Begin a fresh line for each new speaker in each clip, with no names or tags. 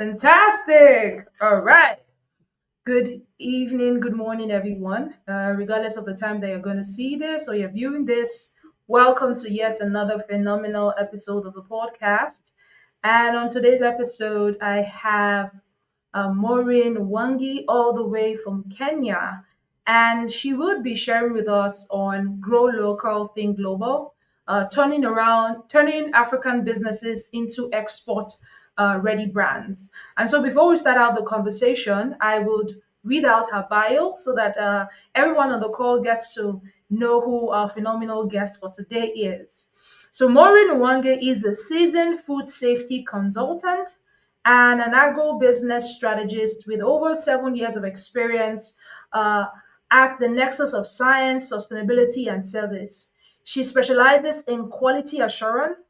Fantastic. All right. Good evening, good morning, everyone. Regardless of the time that you're going to see this or you're viewing this, welcome to yet another phenomenal episode of the podcast. And on today's episode, I have Maureen Wangi, all the way from Kenya. And she would be sharing with us on Grow Local, Think Global, turning African businesses into export ready brands. And so before we start out the conversation, I would read out her bio so that everyone on the call gets to know who our phenomenal guest for today is. So Maureen Nwange is a seasoned food safety consultant and an agro-business strategist with over 7 years of experience uh, at the nexus of science, sustainability, and service. She specializes in quality assurance,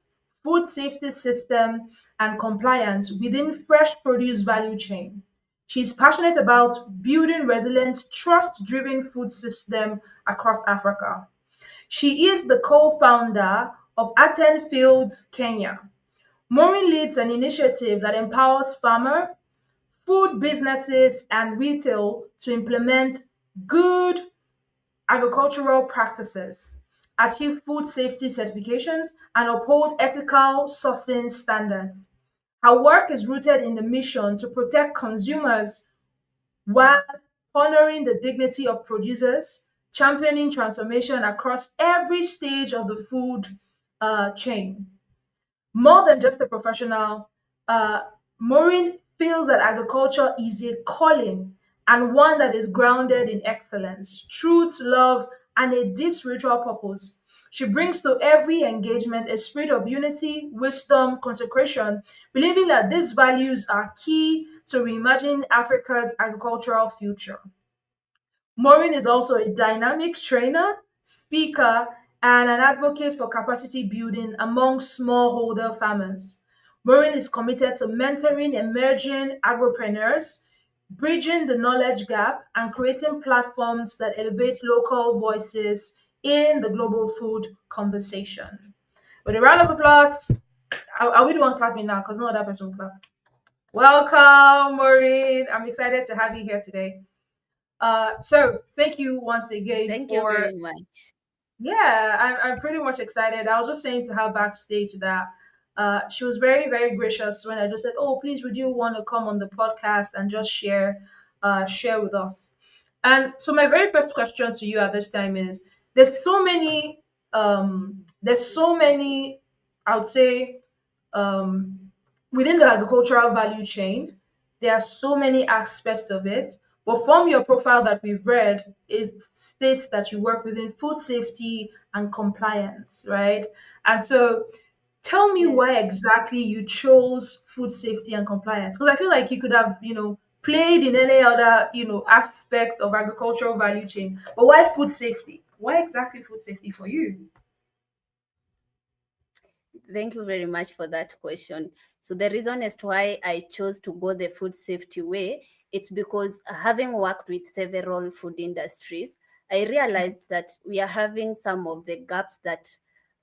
food safety system, and compliance within fresh produce value chain. She's passionate about building resilient, trust-driven food system across Africa. She is the co-founder of Aten Fields Kenya. Maureen leads an initiative that empowers farmer, food businesses, and retail to implement good agricultural practices, achieve food safety certifications, and uphold ethical sourcing standards. Her work is rooted in the mission to protect consumers while honoring the dignity of producers, championing transformation across every stage of the food chain. More than just a professional, uh, Maureen feels that agriculture is a calling and one that is grounded in excellence, truth, love, and a deep spiritual purpose. She brings to every engagement a spirit of unity, wisdom, consecration, believing that these values are key to reimagining Africa's agricultural future. Maureen is also a dynamic trainer, speaker, and an advocate for capacity building among smallholder farmers. Maureen is committed to mentoring emerging agripreneurs, bridging the knowledge gap, and creating platforms that elevate local voices in the global food conversation. With a round of applause, are we the one clapping now? Because no other person will clap. Welcome, Maureen. I'm excited to have you here today. So thank you once again
Thank you
for
very much.
yeah, I'm pretty much excited. I was just saying to her backstage that she was very, very gracious when I just said, "Oh, please, would you want to come on the podcast and just share with us?" And so my very first question to you at this time is: there's so many, I would say, um, within the agricultural value chain, there are so many aspects of it. But from your profile that we've read, it states that you work within food safety and compliance, right? And so tell me
Yes.
why exactly you chose food safety and compliance. Because I feel like you could have, played in any other, aspect of agricultural value chain. But why food safety? Why exactly food safety for you?
Thank you very much for that question. So the reason as to why I chose to go the food safety way, it's because having worked with several food industries, I realized that we are having some of the gaps that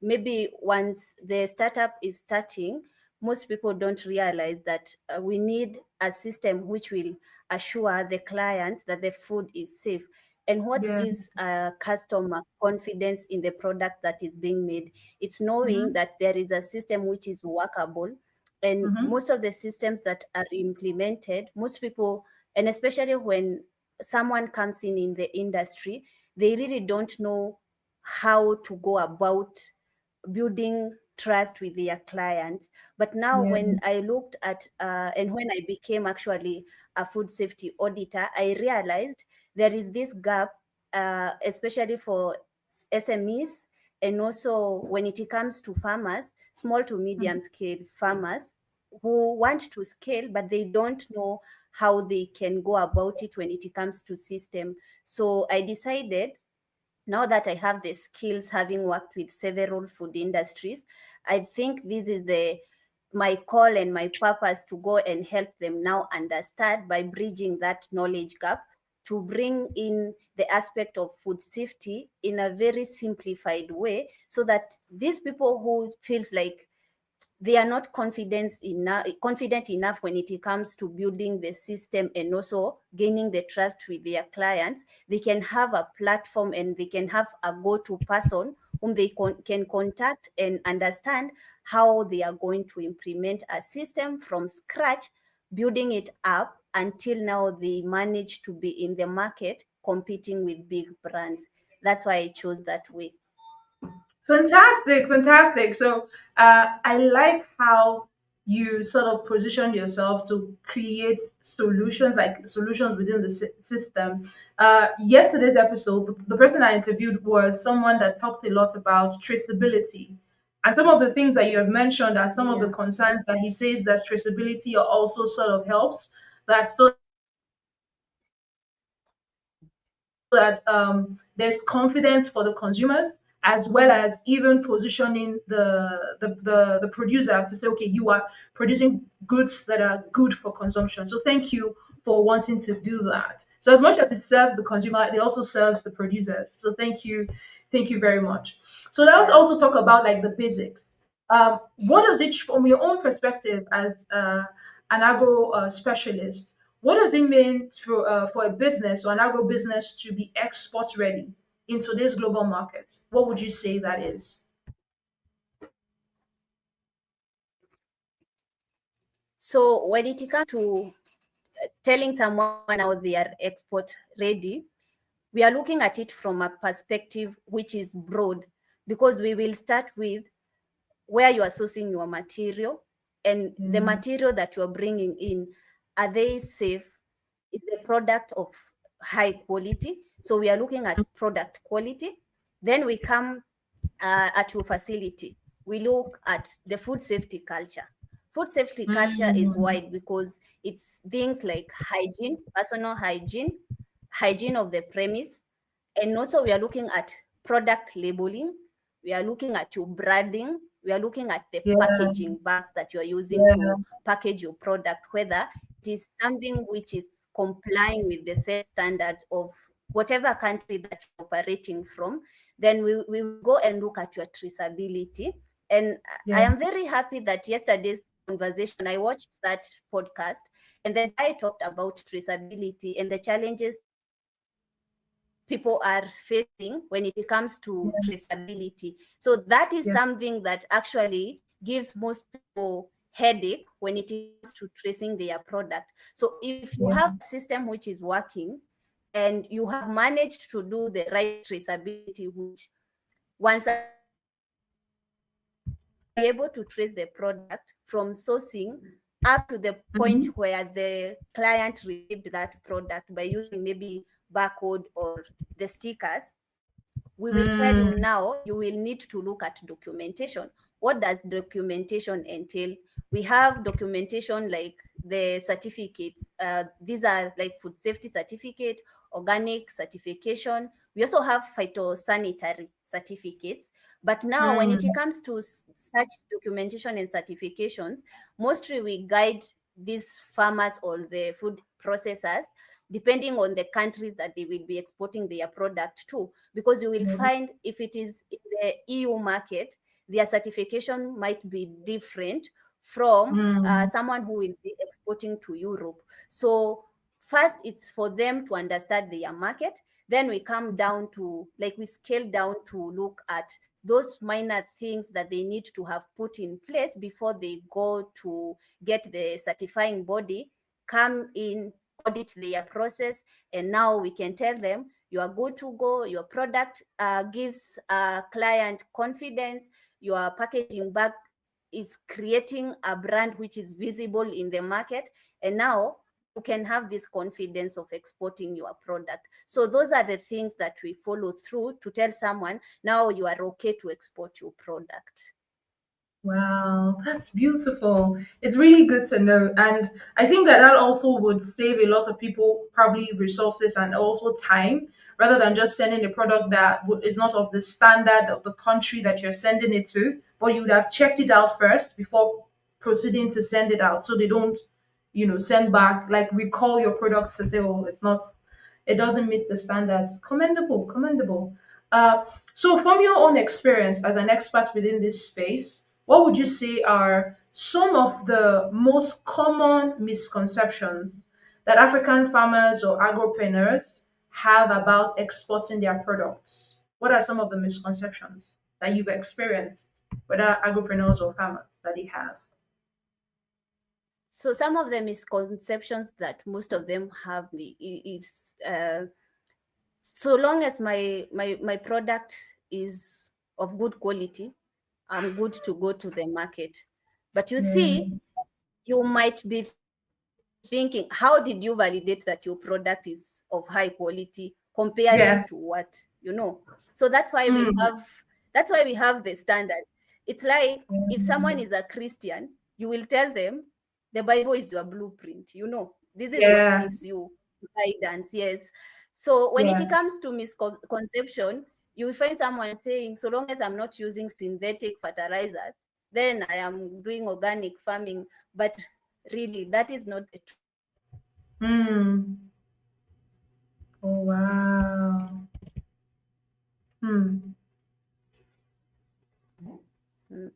maybe once the startup is starting, most people don't realize that we need a system which will assure the clients that the food is safe. And what
Yeah.
gives a customer confidence in the product that is being made, it's knowing
Mm-hmm.
that there is a system which is workable. And
Mm-hmm.
most of the systems that are implemented, most people, and especially when someone comes in the industry, they really don't know how to go about building trust with their clients. But now
Yeah.
when I looked at and when I became actually a food safety auditor, I realized there is this gap, especially for SMEs, and also when it comes to farmers, small to medium scale farmers who want to scale, but they don't know how they can go about it when it comes to system. So I decided, now that I have the skills, having worked with several food industries, I think this is the my call and my purpose to go and help them now understand by bridging that knowledge gap, to bring in the aspect of food safety in a very simplified way, so that these people who feels like they are not confident enough when it comes to building the system and also gaining the trust with their clients. They can have a platform and they can have a go-to person whom they can contact and understand how they are going to implement a system from scratch, building it up until now they manage to be in the market competing with big brands. That's why I chose that way.
Fantastic, fantastic. So I like how you sort of position yourself to create solutions, like solutions within the system. Yesterday's episode, the person I interviewed was someone that talked a lot about traceability. And some of the things that you have mentioned are some of the
Yeah.
concerns that he says that traceability also sort of helps, that so that there's confidence for the consumers, as well as even positioning the producer to say, okay, you are producing goods that are good for consumption. So thank you for wanting to do that. So as much as it serves the consumer, it also serves the producers. So thank you very much. So let's
Yeah.
also talk about like the basics. What does it, from your own perspective as an agro specialist, what does it mean for a business or an agro business to be export ready in today's global market? What would you say that is?
So when it comes to telling someone how they are export ready, we are looking at it from a perspective which is broad, because we will start with where you are sourcing your material, and the
Yeah.
material that you are bringing in, are they safe? Is the product of high quality? So we are looking at product quality. Then we come at your facility. We look at the food safety culture. Food safety culture is
Mm,
wide because it's things like hygiene, personal hygiene, hygiene of the premise, and also we are looking at product labeling. We are looking at your branding. We are looking at the
yeah,
packaging bags that you are using
yeah,
to package your product, whether it is something which is complying with the set standard of whatever country that you're operating from. Then we will go and look at your traceability. And I
yeah,
am very happy that yesterday's conversation, I watched that podcast, and the guy talked about traceability and the challenges people are facing when it comes to
yeah,
traceability. So that is
yeah,
something that actually gives most people headache when it comes to tracing their product. So if you
yeah.
have a system which is working and you have managed to do the right traceability, which once be able to trace the product from sourcing up to the point
Hmm.
where the client received that product by using maybe barcode or the stickers, we will tell you
Mm,
now you will need to look at documentation. What does documentation entail? We have documentation like the certificates. These are like food safety certificate, organic certification. We also have phytosanitary certificates. But now, when it
mm,
comes to such documentation and certifications, mostly we guide these farmers or the food processors depending on the countries that they will be exporting their product to, because you will
yeah,
find if it is in the EU market, their certification might be different from
mm,
someone who will be exporting to Europe. So first, it's for them to understand their market. Then we come down to, like, we scale down to look at those minor things that they need to have put in place before they go to get the certifying body, come in, audit their process, and now we can tell them you are good to go. Your product gives client confidence. Your packaging bag is creating a brand which is visible in the market, and now you can have this confidence of exporting your product. So those are the things that we follow through to tell someone now you are okay to export your product.
wow, that's beautiful. It's really good to know. And I think that that also would save a lot of people probably resources and also time, rather than just sending a product that is not of the standard of the country that you're sending it to, but you would have checked it out first before proceeding to send it out. So they don't, send back, like recall your products to say, oh, it doesn't meet the standards. Commendable, commendable. Uh, so from your own experience as an expert within this space, what would you say are some of the most common misconceptions that African farmers or agropreneurs have about exporting their products? What are some of the misconceptions that you've experienced, whether agropreneurs or farmers, that they have?
So some of the misconceptions that most of them have is so long as my product is of good quality, I'm good to go to the market. But you see,
Mm.
you might be thinking, how did you validate that your product is of high quality comparing to what,
Yes.
So
Mm.
that's why we have the standards. It's like if someone is
Mm.
a Christian, you will tell them the Bible is your blueprint, this is what
Yes.
gives you guidance. Yes. So when it
Yeah.
comes to misconception, you will find someone saying, so long as I'm not using synthetic fertilizers, then I am doing organic farming. But really, that is not the truth.
Mm. Oh, wow. Hmm.
Mm.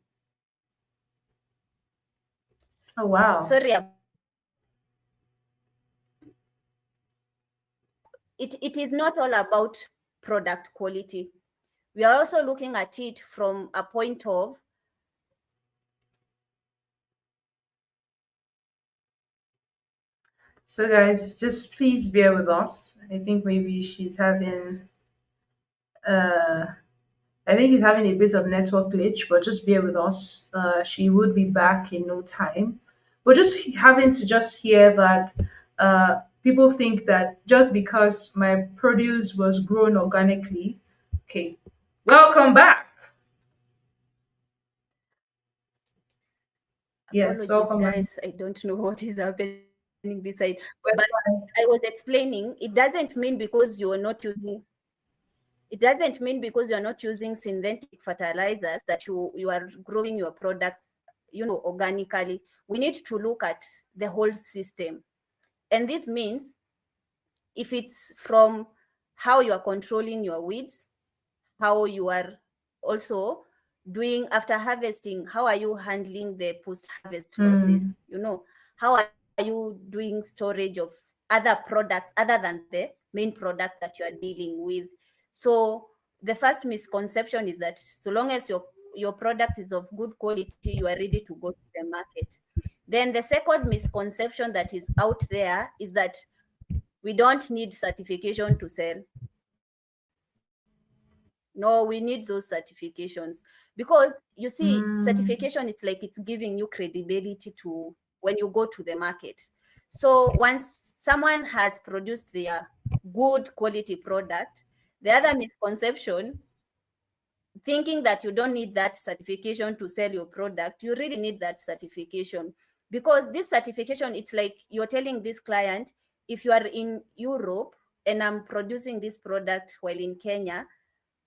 Oh, wow.
Sorry about it is not all about product quality. We are also looking at it from a point of
So, guys, just please bear with us. I think maybe uh, I think he's having a bit of network glitch, but just bear with us. She would be back in no time. We're just having to just hear that people think that just because my produce was grown organically, okay. Welcome back. Yes,
apologies,
welcome back.
guys. I don't know what is happening this side. But
Well,
I was explaining it doesn't mean because you're not using it doesn't mean because you're not using synthetic fertilizers that you are growing your products, organically. We need to look at the whole system. And this means if it's from how you are controlling your weeds, how you are also doing after harvesting, how are you handling the post harvest
mm,
process, how are you doing storage of other products other than the main product that you are dealing with. So the first misconception is that so long as your product is of good quality, you are ready to go to the market. Then the second misconception that is out there is that we don't need certification to sell. No, we need those certifications because you see,
mm,
certification, it's like it's giving you credibility to when you go to the market. So once someone has produced their good quality product, the other misconception, thinking that you don't need that certification to sell your product, you really need that certification because this certification, it's like you're telling this client, if you are in Europe and I'm producing this product while in Kenya,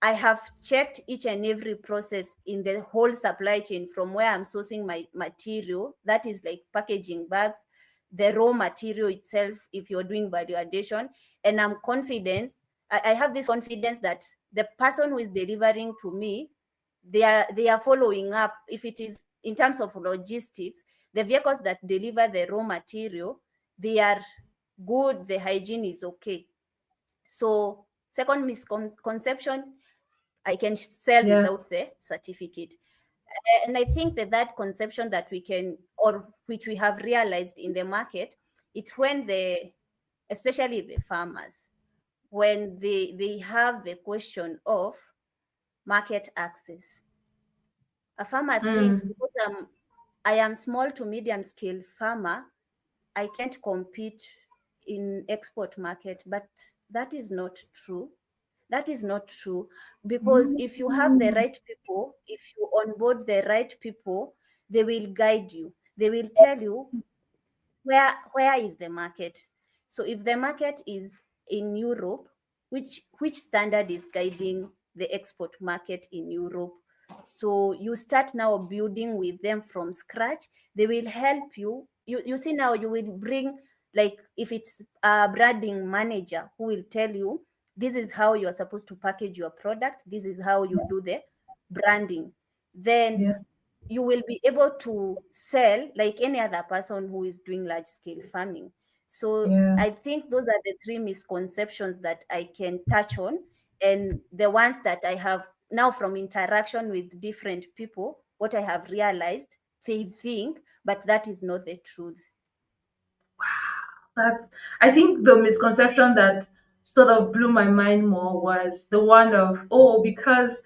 I have checked each and every process in the whole supply chain from where I'm sourcing my material, that is like packaging bags, the raw material itself, if you're doing value addition. And I'm confident, I have this confidence that the person who is delivering to me, they are following up. If it is in terms of logistics, the vehicles that deliver the raw material, they are good, the hygiene is okay. So second misconception, I can sell
yeah.
without the certificate. And I think that conception that we can, or which we have realized in the market, it's when especially the farmers, when they have the question of market access. A farmer thinks
Mm,
because I am small to medium scale farmer, I can't compete in export market, but that is not true. That is not true because if you have the
mm,
right people, if you onboard the right people, they will guide you. They will tell you where is the market. So if the market is in Europe, which standard is guiding the export market in Europe? So you start now building with them from scratch. They will help you. You see, now you will bring, like, if it's a branding manager who will tell you this is how you are supposed to package your product, this is how you do the branding. Then
yeah.
you will be able to sell like any other person who is doing large scale farming. So
Yeah.
I think those are the three misconceptions that I can touch on, and the ones that I have now from interaction with different people, what I have realized they think, but that is not the truth.
That's, I think the misconception that sort of blew my mind more was the one of, oh, because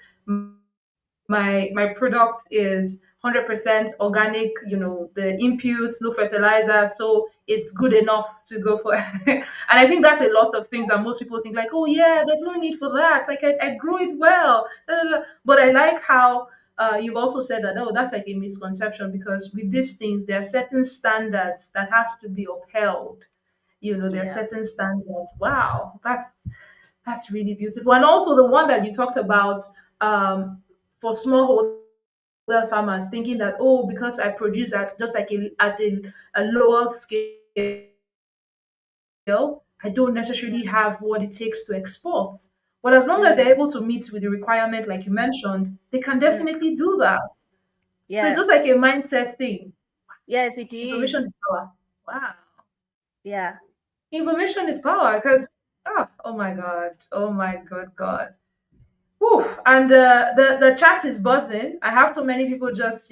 my product is 100% organic, the inputs, no fertilizer, so it's good enough to go for. And I think that's a lot of things that most people think, like, oh yeah, there's no need for that. Like I grow it well. Da, da, da. But I like how you've also said that, oh, that's like a misconception, because with these things there are certain standards that has to be upheld. There are
Yeah,
certain standards. Wow, that's really beautiful. And also the one that you talked about, for smallholder farmers, thinking that, oh, because I produce at just like a lower scale, I don't necessarily have what it takes to export. But as long as they're able to meet with the requirement, like you mentioned, they can definitely do that. So it's
mm,
just like a mindset thing.
yeah,
Information is
yes, it
power.
is.
Wow.
Yeah,
Information is power, because oh my god, oh my god. Whew. And the chat is buzzing. I have so many people just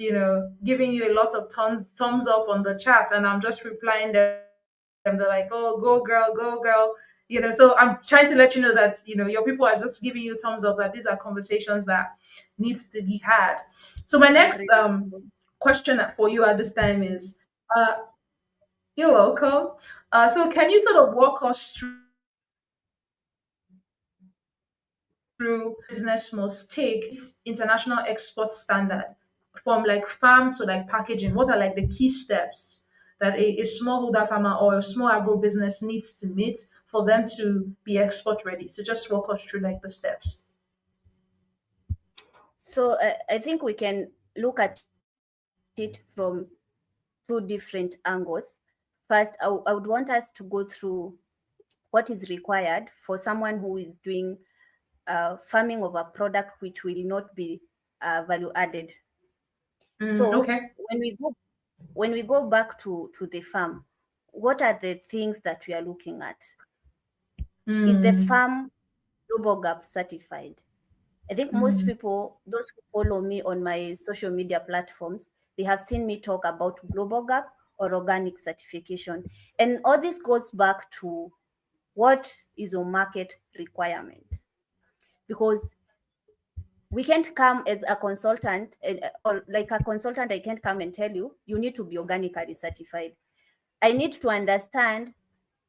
giving you a lot of thumbs up on the chat, and I'm just replying them. They're like, oh, go girl, go girl. So I'm trying to let you know that your people are just giving you thumbs up, that these are conversations that needs to be had. So my next
agreeable.
question for you at this time is, uh, you're welcome. So can you sort of walk us through how a business must take to meet international export standard, from like farm to like packaging? What are like the key steps that a smallholder farmer or a small agro business needs to meet for them to be export ready? So just walk us through like the steps.
So I think we can look at it from two different angles. First, I would want us to go through what is required for someone who is doing farming of a product which will not be value added. So
Okay.
when we go back to the farm, what are the things that we are looking at? Is the
Mm,
farm global gap certified? I think most
mm,
people, those who follow me on my social media platforms, they have seen me talk about global gap or organic certification. And all this goes back to what is your market requirement? Because we can't come as a consultant, or like a consultant, I can't come and tell you, you need to be organically certified. I need to understand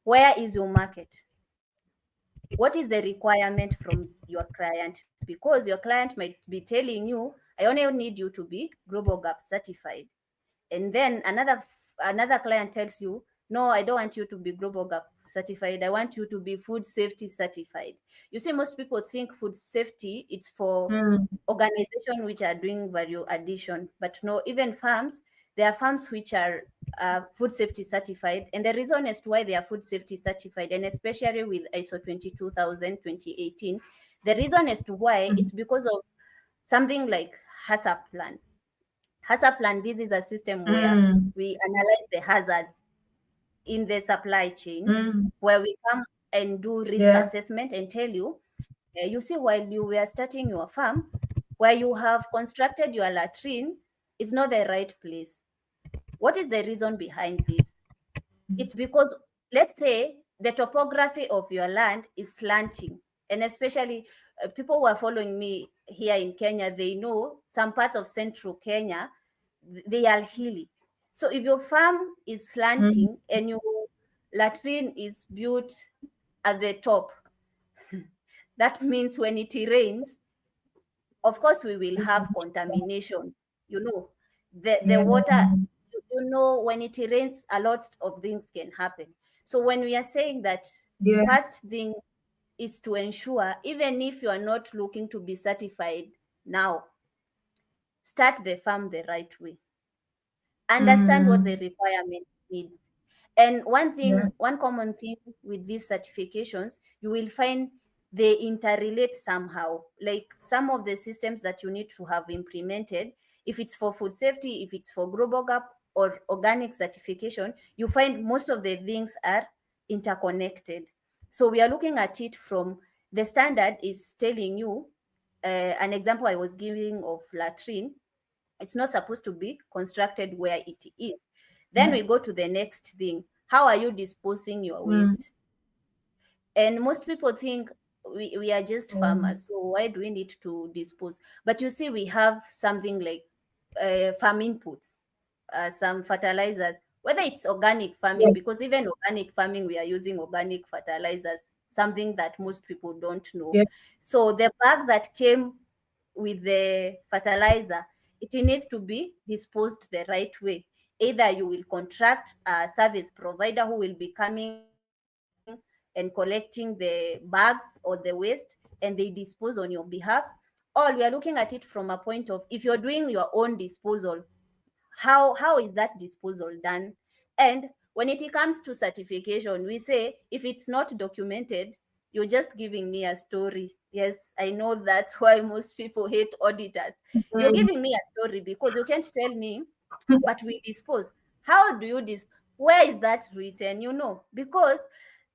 where is your market? What is the requirement from your client? Because your client might be telling you, I only need you to be global gap certified, and then another client tells you, no, I don't want you to be global gap certified, I want you to be food safety certified. You see, most people think food safety it's for
mm,
organizations which are doing value addition, but no, even farms, there are farms which are food safety certified, and the reason as to why they are food safety certified, and especially with ISO 22000 2018, the reason as to why
mm,
it's because of something like HACCP plan. HACCP plan, this is a system where
mm,
we analyze the hazards in the supply chain,
mm.
where we come and do risk
Yeah.
assessment and tell you, you see, while you were starting your farm, where you have constructed your latrine is not the right place. What is the reason behind this? It's because, let's say, the topography of your land is slanting, and especially people who are following me here in Kenya, they know some parts of central Kenya, they are hilly. So if your farm is
Mm,
slanting and your latrine is built at the top, that means when it rains, of course we will
it's-
have contamination. You know, the
yeah.
water, when it rains, a lot of things can happen. So when we are saying that,
Yeah.
first thing is to ensure, even if you are not looking to be certified now, start the farm the right way, understand what the
Mm,
requirement needs. And
yeah.
one common thing with these certifications, you will find they interrelate somehow. Like some of the systems that you need to have implemented, If it's for food safety, if it's for global gap or organic certification, you find most of the things are interconnected. So we are looking at it from the standard is telling you, an example I was giving of latrine, it's not supposed to be constructed where it is. Then we
Yeah.
go to the next thing. How are you disposing your
Mm.
waste? And most people think we are just
Mm.
farmers, so why do we need to dispose? But you see, we have something like farm inputs, some fertilizers, whether it's organic farming,
Yeah.
because even organic farming, we are using organic fertilizers, something that most people don't know.
Yeah.
So the bag that came with the fertilizer, it needs to be disposed the right way. Either you will contract a service provider who will be coming and collecting the bags or the waste and they dispose on your behalf. Or we are looking at it from a point of, if you're doing your own disposal, how is that disposal done? And when it comes to certification, we say if it's not documented, you're just giving me a story. Yes, I know that's why most people hate auditors. You're
Mm.
giving me a story because you can't tell me, but we dispose. How do you dispose? Where is that written? Because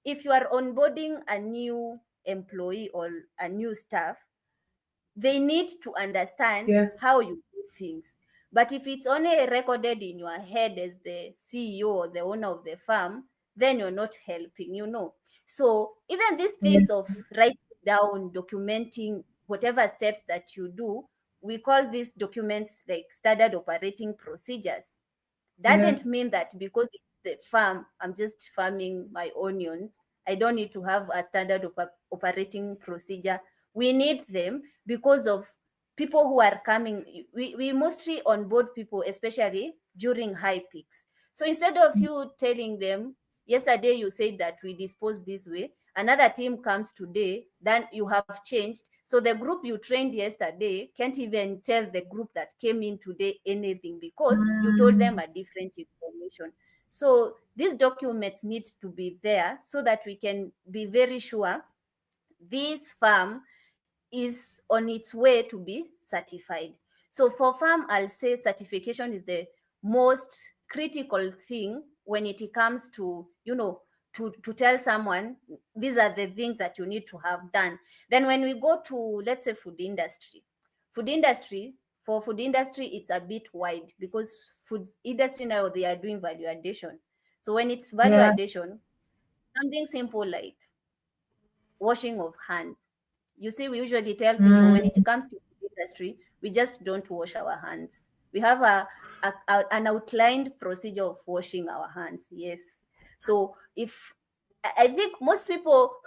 if you are onboarding a new employee or a new staff, they need to understand
Yeah.
how you do things. But if it's only recorded in your head as the CEO or the owner of the farm, then you're not helping. So even these
Yeah.
things of writing down, documenting whatever steps that you do, we call these documents like standard operating procedures.
Yeah.
Doesn't mean that because it's the farm, I'm just farming my onions, I don't need to have a standard operating procedure. We need them because of people who are coming. We mostly onboard people, especially during high peaks. So instead of you telling them, yesterday you said that we dispose this way, another team comes today, then you have changed. So the group you trained yesterday can't even tell the group that came in today anything because you told them
Mm.
a different information. So these documents need to be there so that we can be very sure this farm is on its way to be certified. So for farm, I'll say certification is the most critical thing when it comes to, to tell someone these are the things that you need to have done. Then when we go to, let's say, food industry, for food industry, it's a bit wide because food industry now they are doing value addition. So when it's value
Yeah.
addition, something simple like washing of hands. You see, we usually tell people when it
Mm.
comes to the industry, we just don't wash our hands. We have an outlined procedure of washing our hands. Yes. So if I think most people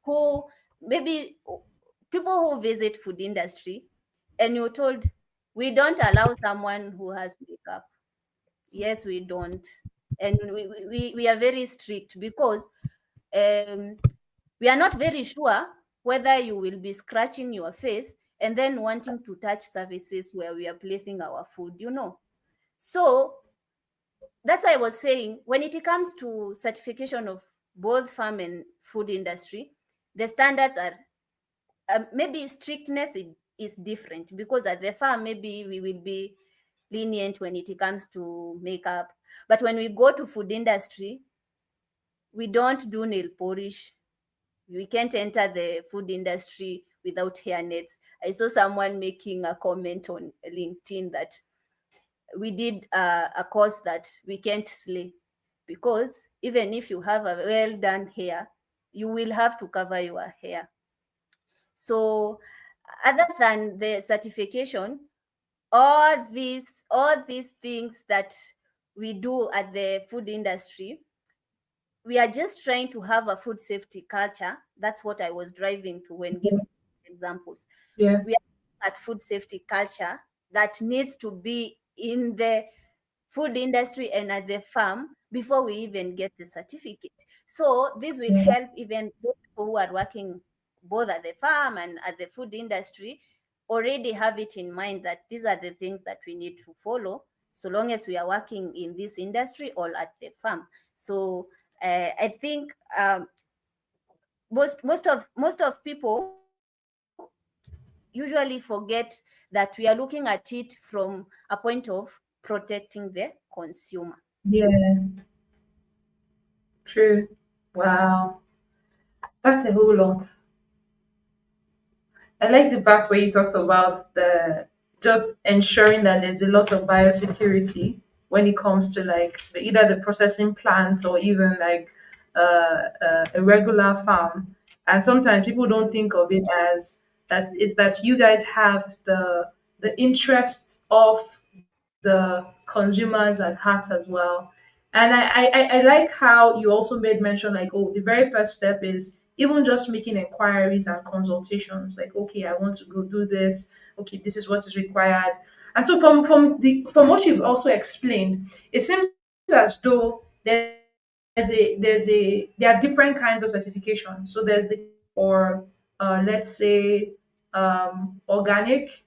who maybe people who visit food industry and you're told we don't allow someone who has makeup. Yes, we don't. And we are very strict because um, we are not very sure whether you will be scratching your face and then wanting to touch surfaces where we are placing our food. So that's why I was saying when it comes to certification of both farm and food industry, the standards are maybe strictness is different because at the farm maybe we will be lenient when it comes to makeup, but when we go to food industry, we don't do nail polish. We can't enter the food industry without hairnets. I saw someone making a comment on LinkedIn that we did a course that we can't slay because even if you have a well done hair, you will have to cover your hair. So other than the certification, all these things that we do at the food industry, we are just trying to have a food safety culture. That's what I was driving to when giving examples.
Yeah.
We are at food safety culture that needs to be in the food industry and at the farm before we even get the certificate. So this will
Yeah.
help even those people who are working both at the farm and at the food industry already have it in mind that these are the things that we need to follow so long as we are working in this industry or at the farm. So I think most of people, if usually forget that we are looking at it from a point of protecting the consumer.
Yeah, true. Wow, that's a whole lot. I like the part where you talked about the just ensuring that there's a lot of biosecurity when it comes to like either the processing plant or even like a regular farm. And sometimes people don't think of it as that is that you guys have the interests of the consumers at heart as well. And I like how you also made mention like, oh, the very first step is even just making inquiries and consultations. Like, okay, I want to go do this. Okay, this is what is required. And so from what you've also explained, it seems as though there are different kinds of certification. So there's the for let's say organic,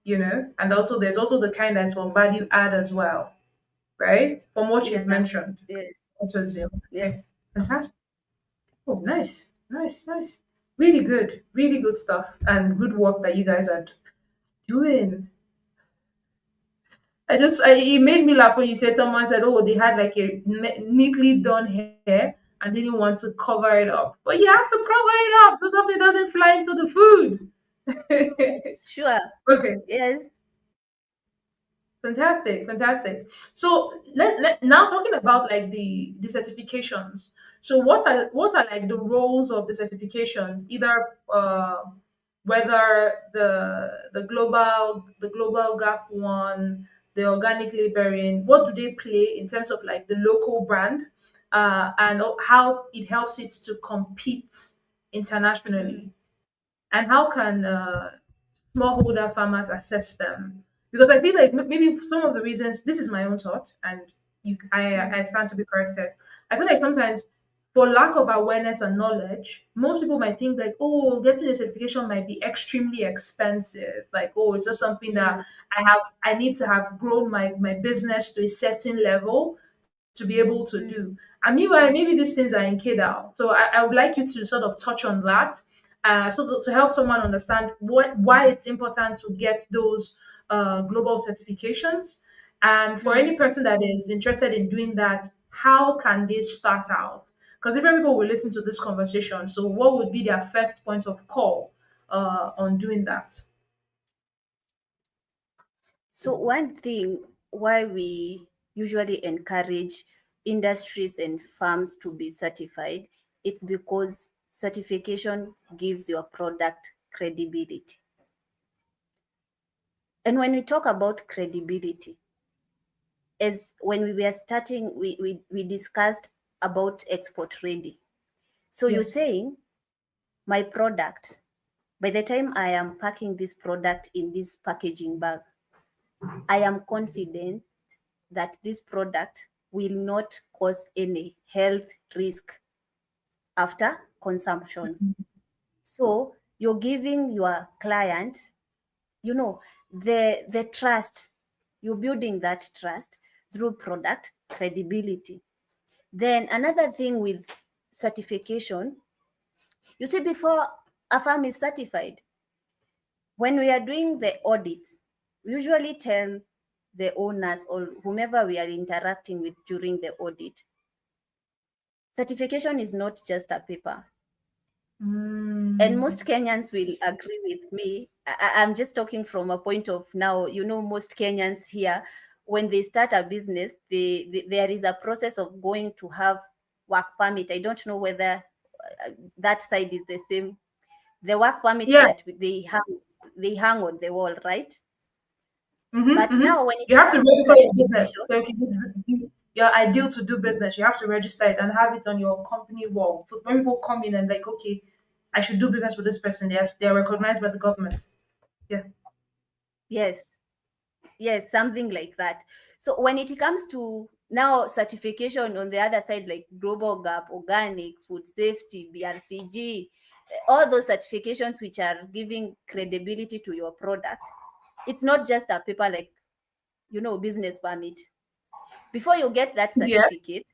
and also there's also the kind that's for value add as well, right? From what you've
Yeah.
mentioned.
Yes.
Also zero. Okay.
Yes.
Fantastic. Oh, nice. Nice, nice. Really good. Really good stuff. And good work that you guys are doing. It made me laugh when you said someone said, oh, they had like a neatly done hair and didn't want to cover it up. But you have to cover it up so something doesn't fly into the food.
Yes. Sure.
Okay.
Yes.
Fantastic, fantastic. So now talking about like the certifications. So what are like the roles of the certifications? Either whether the global gap one, the organic labeling, what do they play in terms of like the local brand, and how it helps it to compete
Mm.
internationally, and how can smallholder farmers assess them? Because I feel like maybe some of the reasons, this is my own thought, and I
Mm.
stand to be corrected. I feel like sometimes for lack of awareness and knowledge, most people might think like, oh, getting a certification might be extremely expensive. Like, oh, it's just something that
Mm.
I need to have grown my business to a certain level to be able to do.
Mm.
And meanwhile, maybe these things are in KDAL. So I would like you to sort of touch on that, so to help someone understand why it's important to get those global certifications, and for
Mm.
any person that is interested in doing that, how can they start out? Because different people will listen to this conversation. So, what would be their first point of call on doing that?
So one thing why we usually encourage industries and farms to be certified, it's because certification gives your product credibility. And when we talk about credibility, as when we were starting, we discussed about export ready. So you're
Yes.
saying my product, by the time I am packing this product in this packaging bag, I am confident that this product will not cause any health risk after consumption. So you're giving your client, the trust. You're building that trust through product credibility. Then another thing with certification, you see, before a farm is certified, when we are doing the audit, we usually tell the owners or whomever we are interacting with during the audit, certification is not just a paper. And
Mm,
most Kenyans will agree with me. I'm just talking from a point of now, most Kenyans here, when they start a business, there is a process of going to have work permit. I don't know whether that side is the same. The work permit
yeah.
that they hang on the wall, right?
Mm-hmm,
But
mm-hmm.
now when it
You have to
comes to
register your business.
certification,
So if you're ideal to do business, you have to register it and have it on your company wall. So when people come in and like, okay, I should do business with this person, they're recognized by the government. Yeah.
yes, yes, something like that. So when it comes to now certification on the other side, like global gap, organic, food safety, BRCG, all those certifications which are giving credibility to your product, it's not just a paper like, business permit. Before you get that
Yeah.
certificate,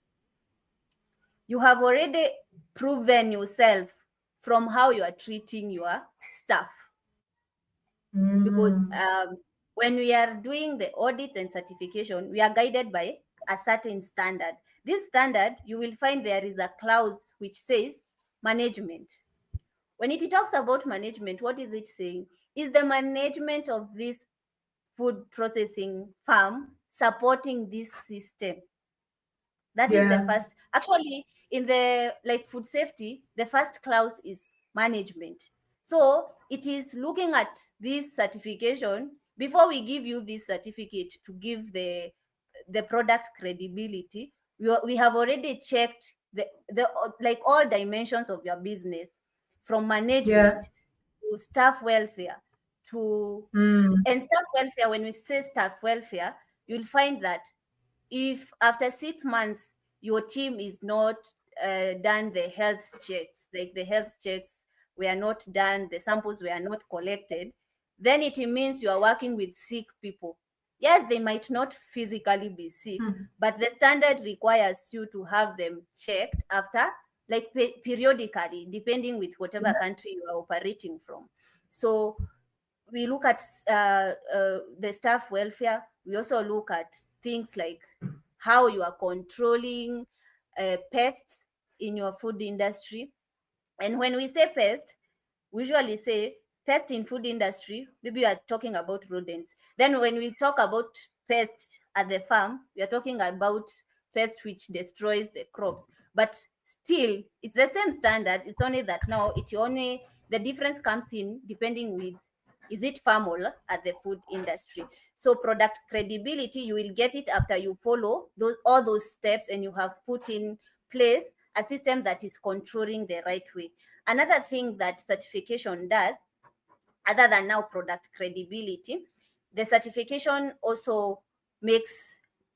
you have already proven yourself from how you are treating your staff. because
Mm.
when we are doing the audits and certification, we are guided by a certain standard. This standard, you will find there is a clause which says management. When it talks about management, what is it saying? Is the management of this food processing farm supporting this system? That is the
Yeah.
first. Actually, in the like food safety, the first clause is management. So it is looking at this certification before we give you this certificate to give the product credibility. We have already checked the like all dimensions of your business, from
Yeah.
management to staff welfare to
Mm.
and staff welfare. When we say staff welfare, you'll find that if after 6 months your team is not done the health checks, like the health checks were not done, the samples were not collected, then it means you are working with sick people. Yes, they might not physically be sick,
Mm.
but the standard requires you to have them checked after, like periodically, depending with whatever
Yeah.
country you are operating from. So we look at the staff welfare. We also look at things like how you are controlling pests in your food industry. And when we say pest, we usually say pest in food industry, maybe we are talking about rodents. Then when we talk about pests at the farm, we are talking about pest which destroys the crops. But still, it's the same standard. It's only that now the difference comes in depending with, is it farm or at the food industry. So product credibility, you will get it after you follow all those steps and you have put in place a system that is controlling the right way. Another thing that certification does, other than now product credibility, the certification also makes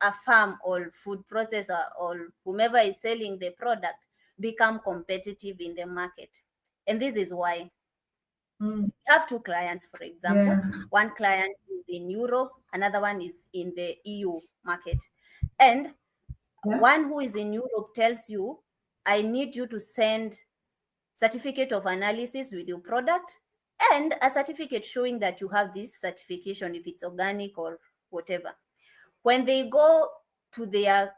a farm or food processor or whomever is selling the product become competitive in the market. And this is why
Mm.
we have two clients, for example.
Yeah.
One client is in Europe, another one is in the EU market. And
Yeah.
one who is in Europe tells you, I need you to send certificate of analysis with your product and a certificate showing that you have this certification, if it's organic or whatever. When they go to their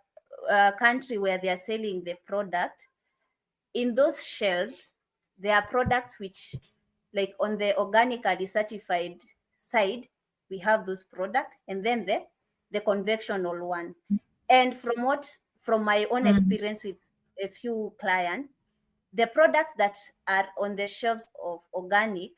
country where they are selling the product, in those shelves, there are products which, like on the organically certified side, we have those products, and then the conventional one. And from my own
Mm.
experience with a few clients, the products that are on the shelves of organic,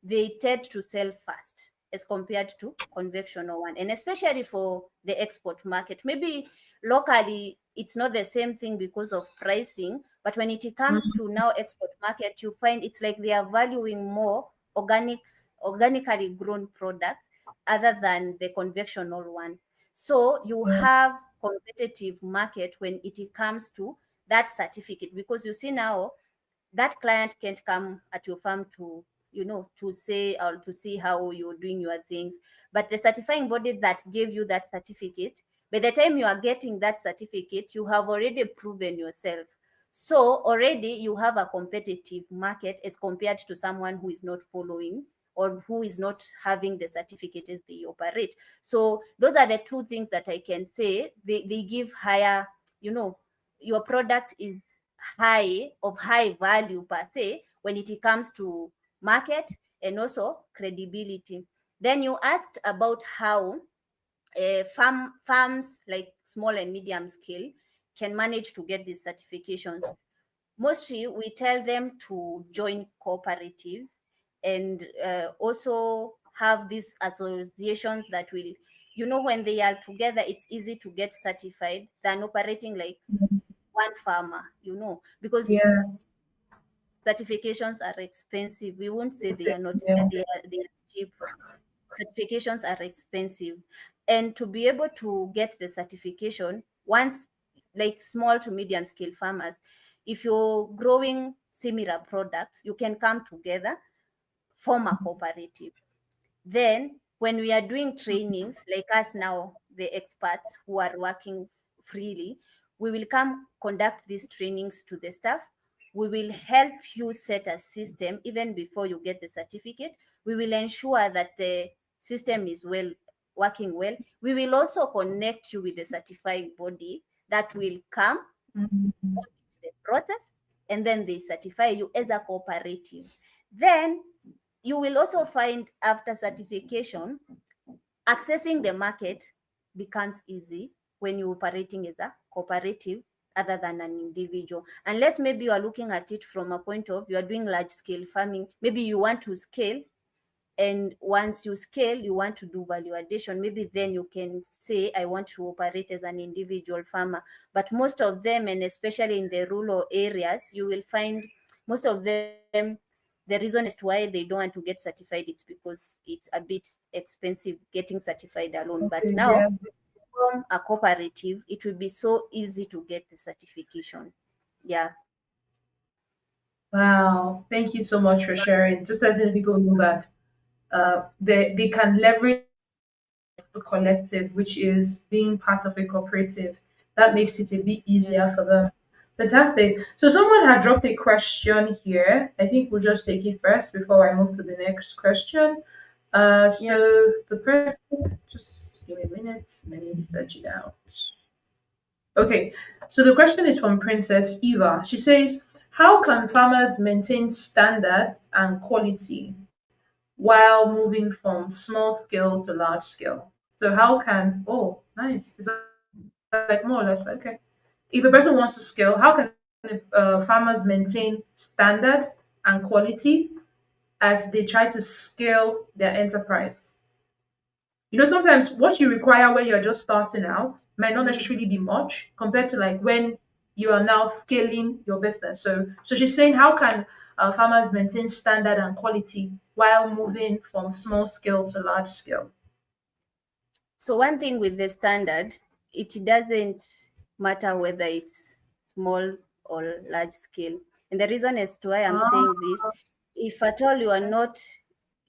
they tend to sell fast as compared to conventional one, and especially for the export market. Maybe locally it's not the same thing because of pricing, but when it comes
Mm.
to now export market, you find it's like they are valuing more organically grown products other than the conventional one. So you
Yeah.
have competitive market when it comes to that certificate, because you see now that client can't come at your farm to, to say or to see how you're doing your things, but the certifying body that gave you that certificate, by the time you are getting that certificate, you have already proven yourself. So already you have a competitive market as compared to someone who is not following or who is not having the certificate as they operate. So those are the two things that I can say. They give higher, you know your product is high value per se when it comes to market and also credibility. Then you asked about how farms like small and medium scale can manage to get these certifications. Mostly we tell them to join cooperatives and also have these associations that will, when they are together, it's easy to get certified than operating like one farmer, because
Yeah.
certifications are expensive. We won't say
It's
they are not,
yeah.
they are cheap. Certifications are expensive. And to be able to get the certification, once, like small to medium scale farmers, if you're growing similar products, you can come together, form a cooperative. Then when we are doing trainings, like us now, the experts who are working freely, we will come conduct these trainings to the staff. we will help you set a system even before you get the certificate. We will ensure that the system is working well. We will also connect you with the certifying body that will come,
Mm.
audit the process, and then they certify you as a cooperative. Then you will also find after certification, accessing the market becomes easy when you're operating as a cooperative other than an individual. Unless maybe you are looking at it from a point of you are doing large scale farming, maybe you want to scale, and once you scale, you want to do value addition. Maybe then you can say, I want to operate as an individual farmer. But most of them, and especially in the rural areas, you will find most of them, the reason as to why they don't want to get certified, it's because it's a bit expensive getting certified alone. But
Okay,
now,
yeah.
from a cooperative, it will be so easy to get the certification. Yeah.
Wow. Thank you so much for sharing. Just letting people know that they can leverage the collective, which is being part of a cooperative. That makes it a bit
Yeah.
easier for them. Fantastic. So someone had dropped a question here. I think we'll just take it first before I move to the next question.
Yeah.
So the person, just give me a minute. Let me search it out. Okay. So the question is from Princess Eva. She says, "How can farmers maintain standards and quality while moving from small scale to large scale?" So how can, oh, nice. Is that like more or less okay? If a person wants to scale, how can farmers maintain standard and quality as they try to scale their enterprise? Sometimes what you require when you're just starting out might not
Mm.
necessarily be much compared to like when you are now scaling your business. So she's saying, how can farmers maintain standard and quality while moving from small scale to large scale?
So one thing with the standard, it doesn't matter whether it's small or large scale. And the reason as to why I'm
Ah,
saying this, if at all you are not,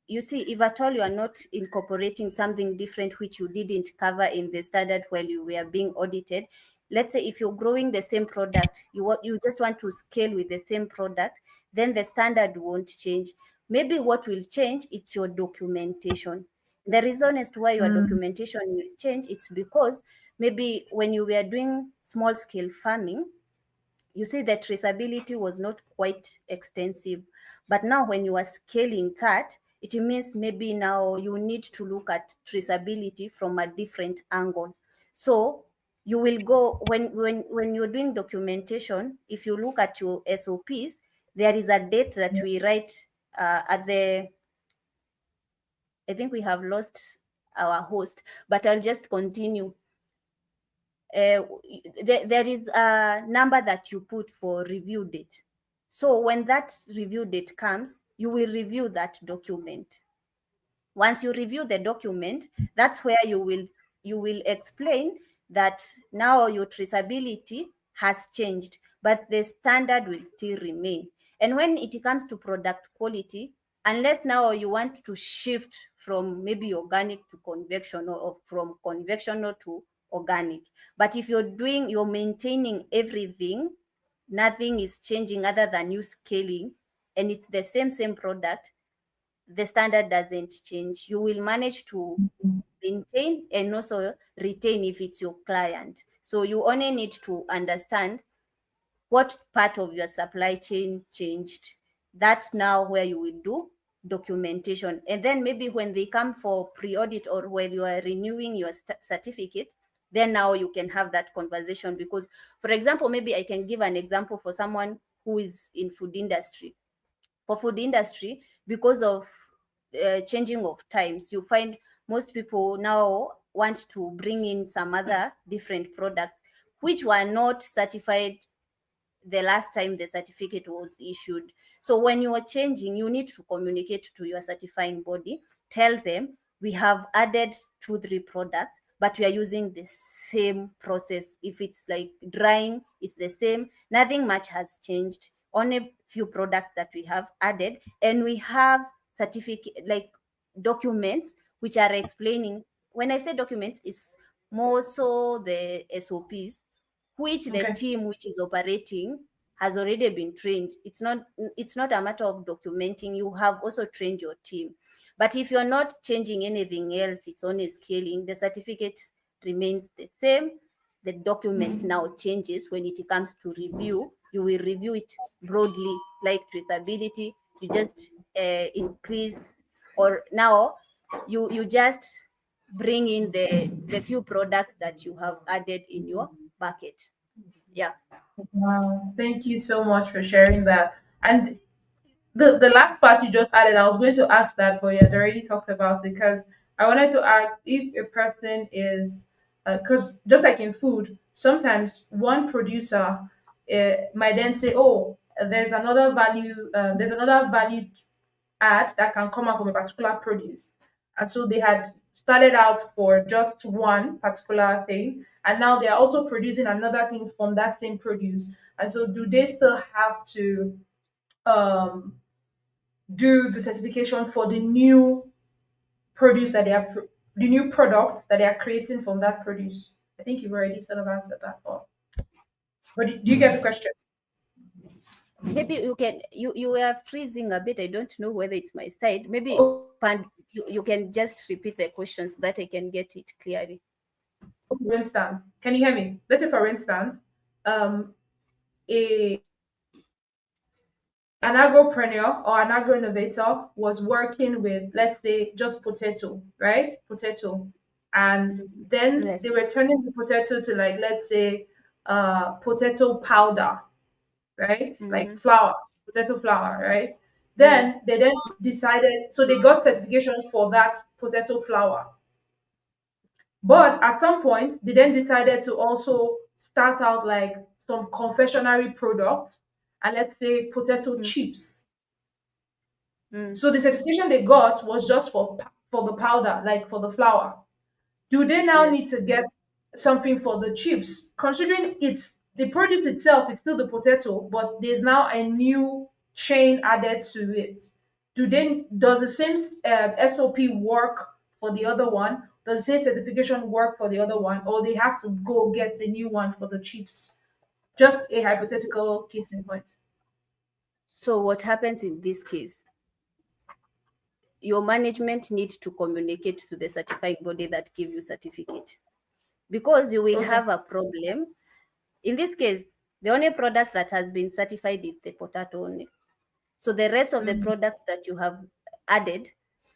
you see, if at all you are not incorporating something different which you didn't cover in the standard while you were being audited, let's say if you're growing the same product, you just want to scale with the same product, then the standard won't change. Maybe what will change, it's your documentation. The reason as to why your
mm,
documentation will change, it's because maybe when you were doing small scale farming, you see the traceability was not quite extensive. But now when you are scaling that, it means maybe now you need to look at traceability from a different angle. So you will go when you're doing documentation, if you look at your SOPs, there is a date that
yeah,
we write at the, I think we have lost our host, but I'll just continue. uh, there is a number that you put for review date. So when that review date comes, you will review that document. Once you review the document, that's where you will explain that now your traceability has changed, but the standard will still remain. And when it comes to product quality, unless now you want to shift from maybe organic to conventional or from conventional to organic, but if you're maintaining everything, nothing is changing other than you scaling, and it's the same product, the standard doesn't change. You will manage to maintain and also retain if it's your client. So you only need to understand what part of your supply chain changed. That's now where you will do documentation. And then maybe when they come for pre-audit or when you are renewing your certificate, then now you can have that conversation. Because, for example, maybe I can give an example for someone who is in food industry. For food industry, because of changing of times, you find most people now want to bring in some other different products which were not certified the last time the certificate was issued. So when you are changing, you need to communicate to your certifying body, tell them we have added 2 3 products, but we are using the same process. If it's like drying, it's the same, nothing much has changed, only few products that we have added, and we have certificate like documents which are explaining. When I say documents, it's more so the SOPs which the
okay.
team which is operating has already been trained. It's not a matter of documenting. You have also trained your team. But if you're not changing anything else, it's only scaling, the certificate remains the same. The document now changes when it comes to review. You will review it broadly, like traceability. You just increase, or now you just bring in the few products that you have added in your bucket. Yeah.
Wow, thank you so much for sharing that. And the last part you just added, I was going to ask that, but you had already talked about it because I wanted to ask if a person is, because just like in food, sometimes one producer might then say, "Oh, there's another value add that can come out from a particular produce," and so they had started out for just one particular thing, and now they are also producing another thing from that same produce. And so, do they still have to um do the certification for the new produce that the new product that they are creating from that produce? I think you've already sort of answered that, but do you get the question?
Maybe you were freezing a bit. I don't know whether it's my side. Maybe
Oh,
you can just repeat the question so that I can get it clearly.
for instance, can you hear me? Let's say, for instance, um, a an agropreneur or an agro innovator was working with, let's say, just potato, right? Potato. And then they
Yes.
were turning the potato to, like, let's say, potato powder, right? Like
Mm-hmm.
flour, potato flour, right?
Mm.
Then they then decided, so they got certification for that potato flour. But at some point, they then decided to also start out like some confectionery products, and let's say potato
Mm.
chips.
Mm.
So the certification they got was just for the powder, like for the flour. Do they now need
Yes.
to get something for the chips? Considering it's the produce itself is still the potato, but there's now a new chain added to it. Does the same SOP work for the other one? Does the same certification work for the other one, or they have to go get a new one for the chips? Just a hypothetical case in point.
So what happens in this case? Your management need to communicate to the certifying body that give you certificate, because you will
Okay.
have a problem. In this case, the only product that has been certified is the potato only. So the rest of the
Mm.
products that you have added,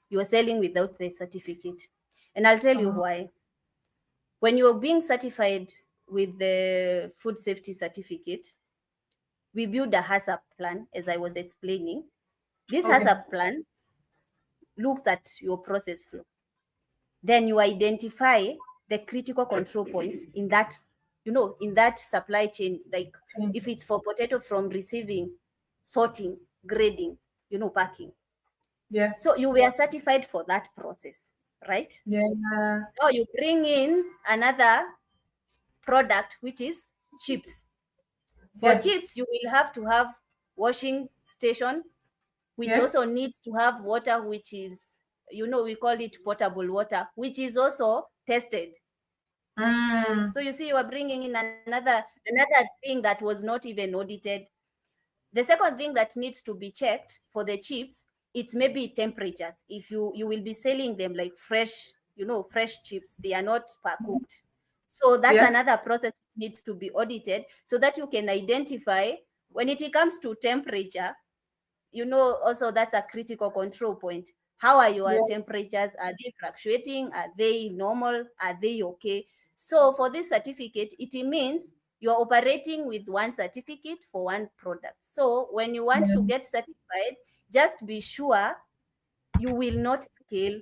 you are selling without the certificate. And I'll tell you
Uh,
why. When you're being certified with the food safety certificate, we build a HACCP plan, as I was explaining. This
okay.
HACCP plan looks at your process flow. Then you identify the critical control points in that, in that supply chain, like
Mm.
if it's for potato, from receiving, sorting, grading, packing.
Yeah.
So you were certified for that process, right?
Yeah.
Now you bring in another product, which is chips. For
Yeah.
chips, you will have to have washing station, which
Yeah.
also needs to have water, which is, we call it potable water, which is also tested.
Mm.
So you see, you are bringing in another thing that was not even audited. The second thing that needs to be checked for the chips, it's maybe temperatures. If you will be selling them like fresh, fresh chips, they are not per cooked. So that's
Yeah.
another process which needs to be audited so that you can identify when it comes to temperature. Also that's a critical control point. How are your
Yeah.
temperatures? Are they fluctuating? Are they normal? Are they okay? So for this certificate, it means you're operating with one certificate for one product. So when you want
Yeah.
to get certified, just be sure you will not scale.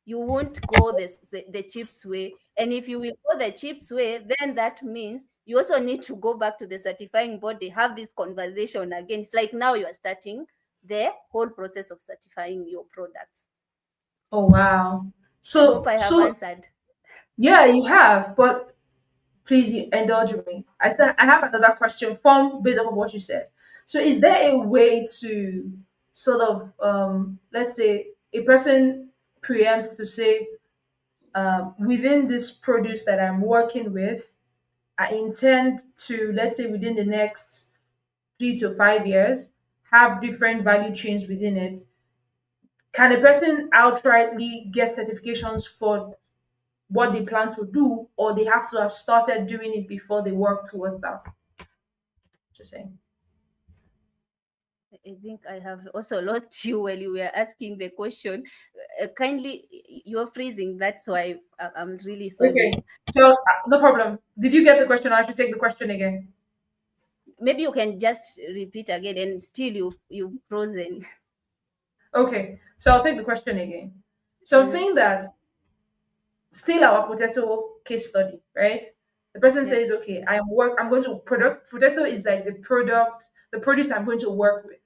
You won't go the chips way. And if you will go the chips way, then that means you also need to go back to the certifying body, have this conversation again. It's like now you are starting the whole process of certifying your products.
Oh wow.
I hope
So
I have
so
answered.
yeah, you have, but please indulge me. I said I have another question from based on what you said. So is there a way to sort of let's say a person preempts to say within this produce that I'm working with, I intend to, let's say, within the next 3 to 5 years, have different value chains within it, can a person outrightly get certifications for what they plan to do, or they have to have started doing it before they work towards that? Just saying.
I think I have also lost you while you were asking the question. Kindly, you're freezing. That's why I'm really
Okay,
sorry.
so no problem. Did you get the question? I should take the question again.
Maybe you can just repeat again, and still you've frozen.
Okay, so I'll take the question again. So I'm
Mm,
saying that still our potato case study, right? The person
yeah.
says, okay, I'm going to product potato is like the produce I'm going to work with.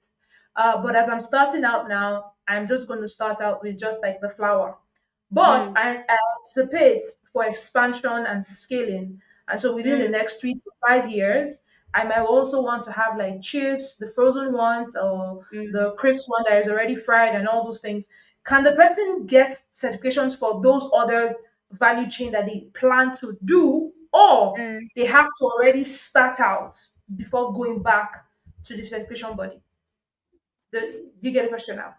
But as I'm starting out now, I'm just going to start out with just like the flour. But
Mm,
I anticipate for expansion and scaling. And so within the
mm,
next 3 to 5 years, I might also want to have like chips, the frozen ones, or
mm,
the crisps one that is already fried and all those things. Can the person get certifications for those other value chain that they plan to do, or
mm.
they have to already start out before going back to the certification body? Do you get the question now?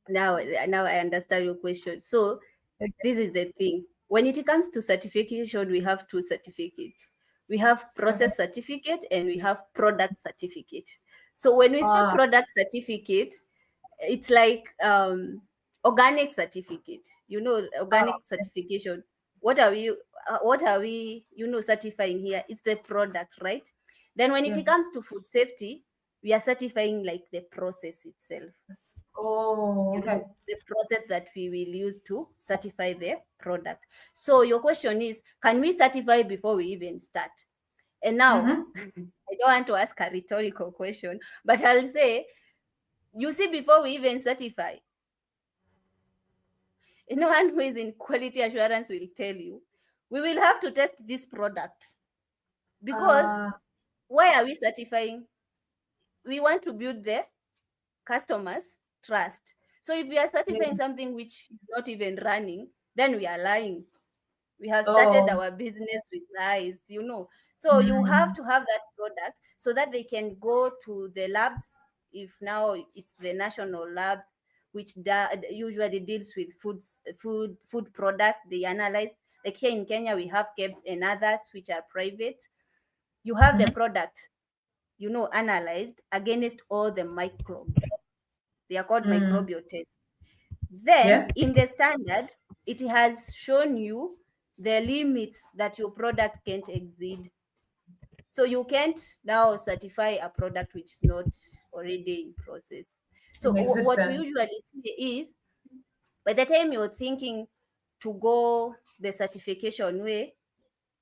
Now I understand your question. So
Okay.
this is the thing. When it comes to certification, we have two certificates. We have
Okay.
process certificate and we have product certificate. So when we say
Ah,
product certificate, it's like organic certificate.
ah,
Organic certification. What are we? What are we? Certifying here? It's the product, right? Then when it
yes.
comes to food safety, we are certifying like the process itself,
Yes. Oh, okay.
the process that we will use to certify the product. So your question is, can we certify before we even start? And now
Mm-hmm.
I don't want to ask a rhetorical question, but I'll say, you see, before we even certify, anyone who is in quality assurance will tell you, we will have to test this product, because
Ah,
why are we certifying? We want to build the customers trust. So if we are
yeah.
certifying something which is not even running, then we are lying. We have started
Oh.
our business with lies. So you have
Mm.
to have that product so that they can go to the labs. If now it's the national labs, which usually deals with food products, they analyze. Like here in Kenya, we have KEBS and others which are private. You have the
Mm-hmm.
product, analyzed against all the microbes. They are called
Mm.
microbial tests. Then
Yeah.
in the standard, it has shown you the limits that your product can't exceed. So you can't now certify a product which is not already in process. So
In
what we
existence.
usually see is, by the time you're thinking to go the certification way,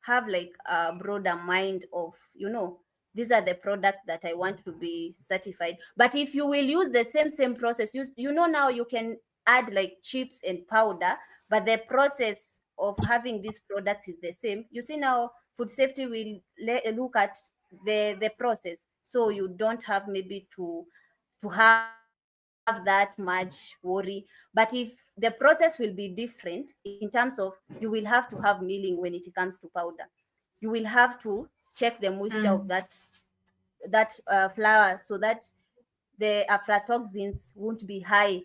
have like a broader mind of, these are the products that I want to be certified. But if you will use the same process, now you can add like chips and powder, but the process of having these products is the same. You see, now food safety will look at the process, so you don't have maybe to have that much worry. But if the process will be different in terms of, you will have to have milling when it comes to powder. You will have to check the moisture of
Mm.
that flour, so that the aflatoxins won't be high.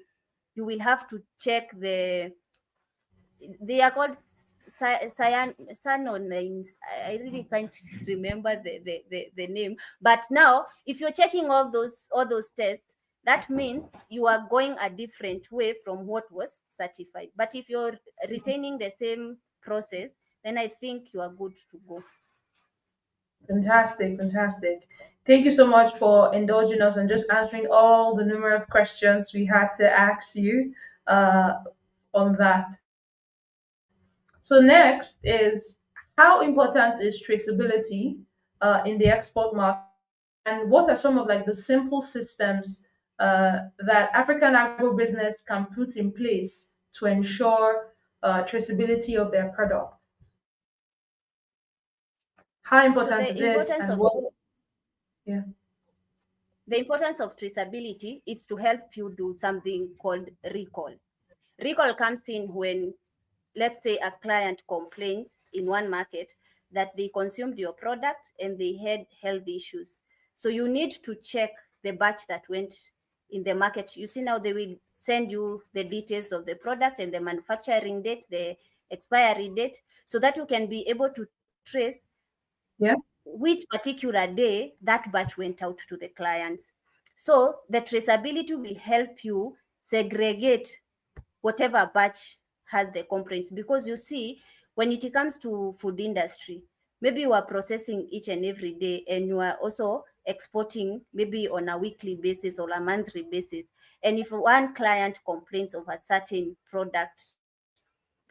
You will have to check they are called cyanonines. I really can't remember the name. But now, if you're checking all those tests, that means you are going a different way from what was certified. But if you're retaining the same process, then I think you are good to go.
Fantastic, fantastic. Thank you so much for indulging us and just answering all the numerous questions we had to ask you uh, on that. So next is, how important is traceability in the export market, and what are some of like the simple systems that African agribusiness can put in place to ensure traceability of their products? How
So
important is it, and what? Yeah.
the importance of traceability is to help you do something called recall. Recall comes in when, let's say, a client complains in one market that they consumed your product and they had health issues. So you need to check the batch that went in the market. You see, now they will send you the details of the product and the manufacturing date, the expiry date, so that you can be able to trace
Yeah.
which particular day that batch went out to the clients. So the traceability will help you segregate whatever batch has the complaint, because you see, when it comes to food industry, maybe you are processing each and every day, and you are also exporting maybe on a weekly basis or a monthly basis. And if one client complains of a certain product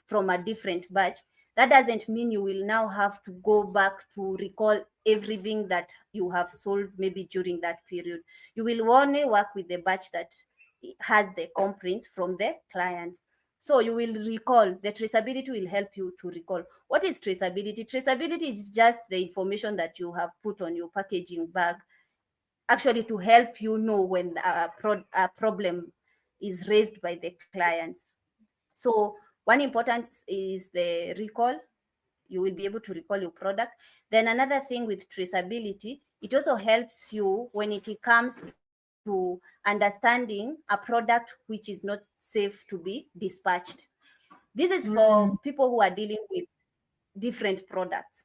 from a different batch, that doesn't mean you will now have to go back to recall everything that you have sold maybe during that period. You will only work with the batch that has the complaints from the clients. So you will recall, the traceability will help you to recall. What is traceability? Traceability is just the information that you have put on your packaging bag, actually to help you know when a problem is raised by the clients. So one important is the recall. You will be able to recall your product. Then another thing with traceability, it also helps you when it comes to understanding a product which is not safe to be dispatched. This is for
Mm.
people who are dealing with different products.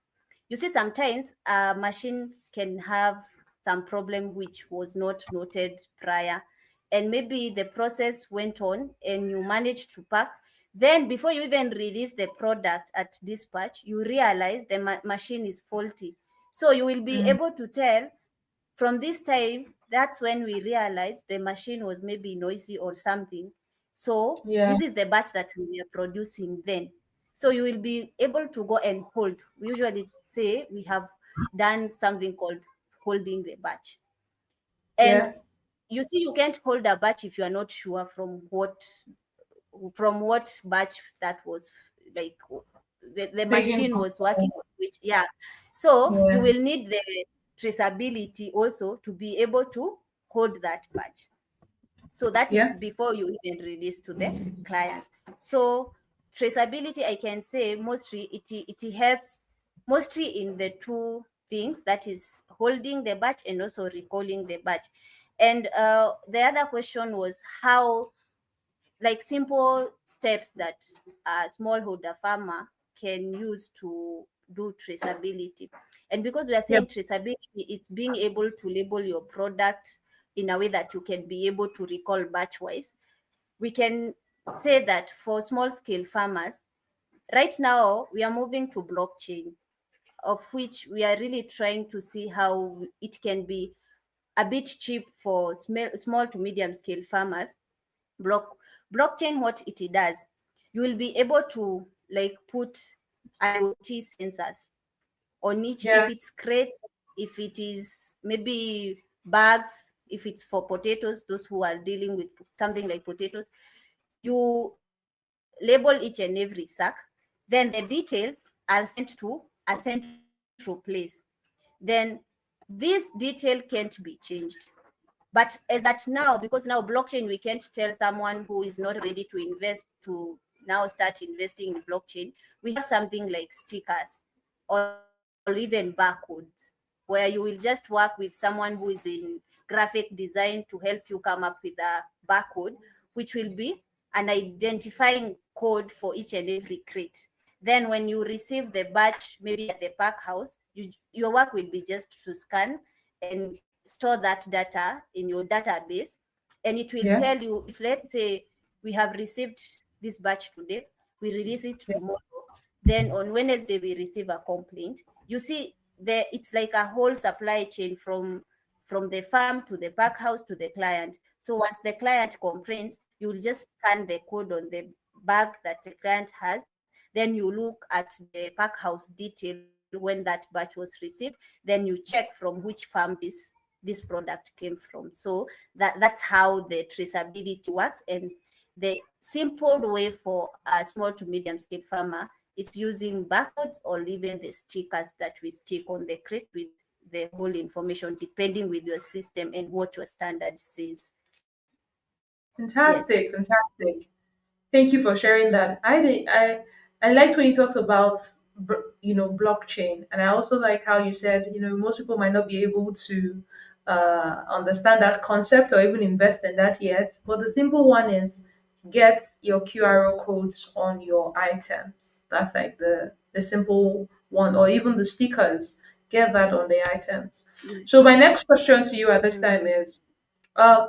You see, sometimes a machine can have some problem which was not noted prior, and maybe the process went on and you managed to pack. Then, before you even release the product at dispatch, you realize the machine is faulty. So, you will be
Mm.
able to tell from this time, that's when we realized the machine was maybe noisy or something. So
Yeah.
this is the batch that we were producing then. So you will be able to go and hold. We usually say we have done something called holding the batch. And
Yeah.
you see, you can't hold a batch if you are not sure from what batch that was, like the
Taking
machine was working,
control.
which, yeah. So you
Yeah.
will need the traceability also to be able to hold that batch. So that is
Yeah.
before you even release to the clients. So traceability, I can say mostly it helps mostly in the two things, that is holding the batch and also recalling the batch. And the other question was how, like simple steps that a smallholder farmer can use to do traceability. And because we are
Yep.
saying traceability is being able to label your product in a way that you can be able to recall batch wise, we can say that for small scale farmers, right now we are moving to blockchain, of which we are really trying to see how it can be a bit cheap for small to medium scale farmers. block Blockchain, what it does, you will be able to like put IoT sensors on each, if
Yeah.
it's crate, if it is maybe bags, if it's for potatoes, those who are dealing with something like potatoes, you label each and every sack, then the details are sent to a central place. Then this detail can't be changed. But as at now, because now blockchain, we can't tell someone who is not ready to invest to now start investing in blockchain. We have something like stickers or even barcodes, where you will just work with someone who is in graphic design to help you come up with a barcode, which will be an identifying code for each and every crate. Then when you receive the batch, maybe at the pack house, your work will be just to scan and store that data in your database. And it will
Yeah.
tell you, if let's say we have received this batch today, we release it
Yeah.
tomorrow, then on Wednesday we receive a complaint. You see, it's like a whole supply chain from the farm to the pack house to the client. So once the client complains, you will just scan the code on the bag that the client has. Then you look at the pack house detail when that batch was received. Then you check from which farm this product came from. So that's how the traceability works. And the simple way for a small to medium scale farmer, it's using barcodes or even the stickers that we stick on the crate with the whole information, depending with your system and what your standard says. Yes.
Fantastic. Fantastic. Thank you for sharing that. I liked when you talked about blockchain, and I also like how you said most people might not be able to understand that concept or even invest in that yet. But the simple one is get your QR codes on your items. That's like the simple one, or even the stickers. Get that on the items.
Mm,
So my next question to you at this
mm,
time is,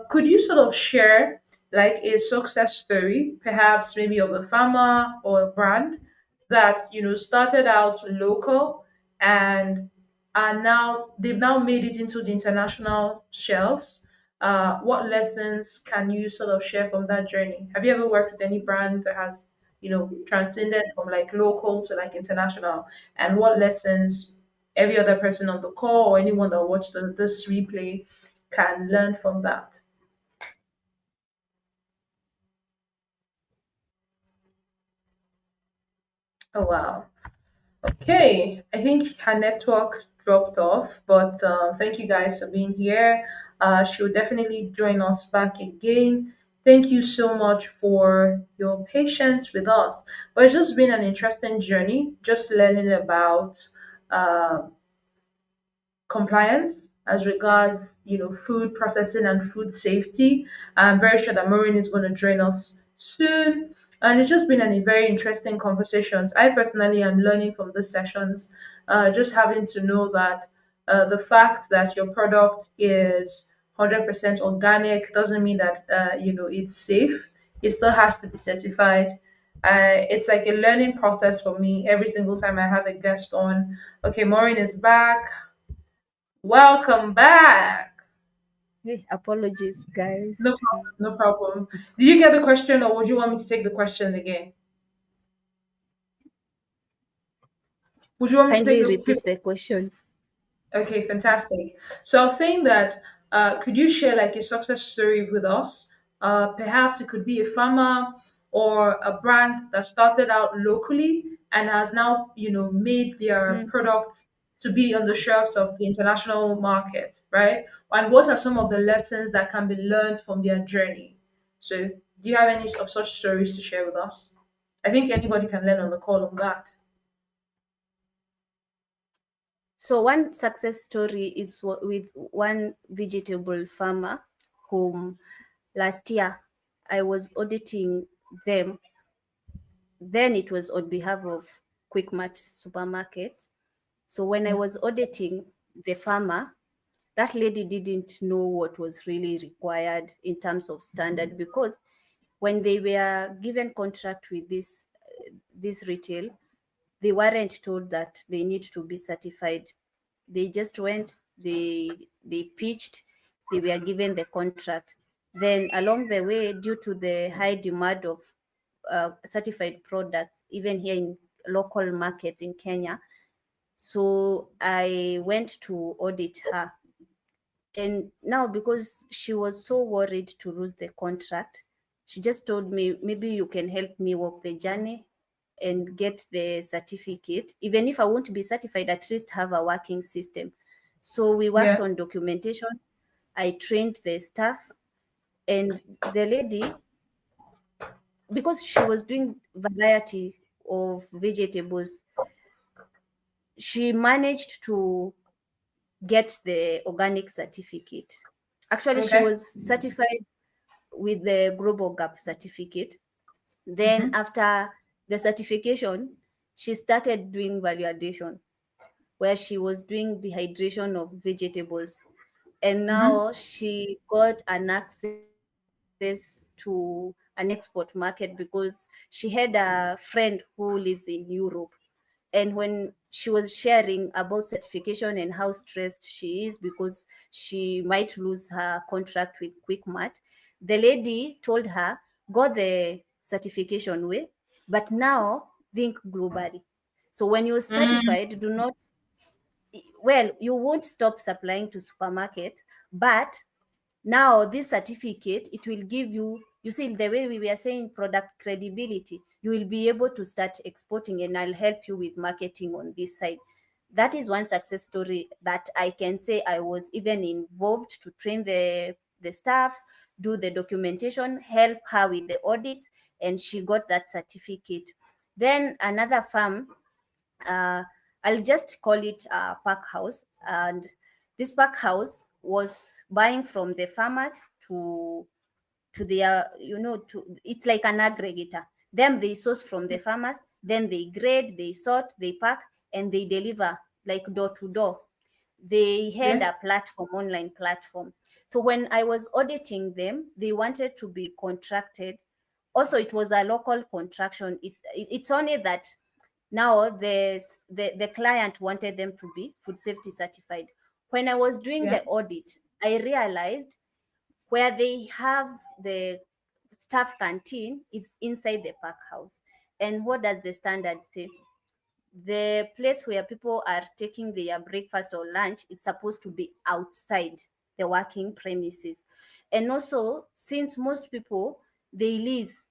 could you sort of share like a success story, perhaps maybe of a farmer or a brand that started out local and they've now made it into the international shelves? What lessons can you sort of share from that journey? Have you ever worked with any brand that has transcended from like local to like international? And what lessons every other person on the call or anyone that watched this replay can learn from that? Oh wow. Okay, I think her network dropped off, but thank you guys for being here. She'll definitely join us back again. Thank you so much for your patience with us. But it's just been an interesting journey, just learning about uh, compliance as regards food processing and food safety. I'm very sure that Maureen is going to join us soon, and it's just been a very interesting conversations. I personally am learning from the sessions, just having to know that the fact that your product is 100% organic doesn't mean that it's safe. It still has to be certified. It's like a learning process for me every single time I have a guest on. Okay, Maureen is back. Welcome back.
hey, apologies, guys.
No problem. No problem. Did you get the question, or would you want me to take the question again? Would you want me to take
Kindly
the?
repeat the question.
Okay, fantastic. So I was saying that could you share like a success story with us? Perhaps it could be a farmer or a brand that started out locally and has now, made their
Mm.
products to be on the shelves of the international market, right? And what are some of the lessons that can be learned from their journey? So, do you have any of such stories to share with us? I think anybody can learn on the call on that.
So one success story is with one vegetable farmer whom last year I was auditing them. Then it was on behalf of Quickmart supermarket. So when I was auditing the farmer, that lady didn't know what was really required in terms of standard, because when they were given contract with this retail, they weren't told that they need to be certified. They just went, they pitched, they were given the contract. Then along the way, due to the high demand of certified products, even here in local markets in Kenya, so I went to audit her. And now, because she was so worried to lose the contract, she just told me, maybe you can help me walk the journey and get the certificate. Even if I won't be certified, at least have a working system. So we worked
Yeah.
on documentation. I trained the staff, and the lady, because she was doing variety of vegetables, she managed to get the organic certificate. Actually, she
Okay.
was certified with the Global Gap certificate. Then
Mm-hmm.
after the certification, she started doing value addition, where she was doing dehydration of vegetables. And
Mm-hmm.
now she got an access to an export market because she had a friend who lives in Europe. And when she was sharing about certification and how stressed she is because she might lose her contract with Quickmart, the lady told her, go the certification way, but now think globally. So when you're
Mm,
certified, do not, well, you won't stop supplying to supermarket, but now this certificate, it will give you, you see, the way we were saying product credibility, you will be able to start exporting, and I'll help you with marketing on this side. That is one success story that I can say I was even involved to train the staff, do the documentation, help her with the audits, and she got that certificate. Then another farm, uh, I'll just call it a pack house. And this pack house was buying from the farmers to their, to, it's like an aggregator. Them, they source from the farmers, then they grade, they sort, they pack, and they deliver like door to door. They had
Yeah.
a platform, online platform. So when I was auditing them, they wanted to be contracted. Also, it was a local contraction. It's only that now the client wanted them to be food safety certified. When I was doing
Yeah.
the audit, I realized where they have the staff canteen, it's inside the pack house. And what does the standard say? The place where people are taking their breakfast or lunch, it's supposed to be outside the working premises. And also, since most people, they lease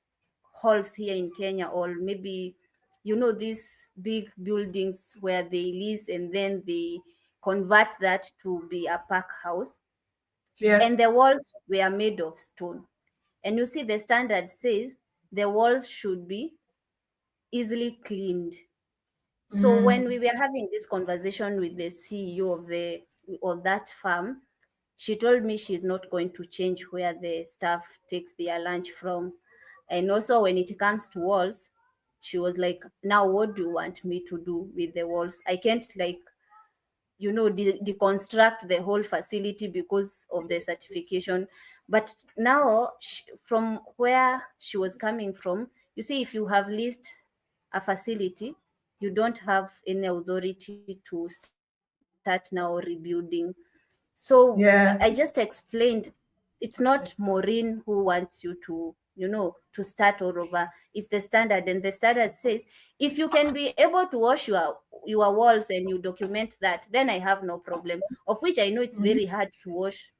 halls here in Kenya, or maybe, these big buildings where they lease and then they convert that to be a pack house,
Yeah.
and the walls were made of stone. And you see, the standard says the walls should be easily cleaned. So when we
Mm.
were having this conversation with the CEO of that farm, she told me she's not going to change where the staff takes their lunch from. And also, when it comes to walls, she was like, now what do you want me to do with the walls? I can't, like, deconstruct the whole facility because of the certification. But now, from where she was coming from, you see, if you have leased a facility, you don't have any authority to start now rebuilding. So I just
Yeah.
explained, it's not Maureen who wants you to start all over. It's the standard, and the standard says if you can be able to wash your walls and you document that, then I have no problem. Of which I know it's very
Mhm.
hard to wash,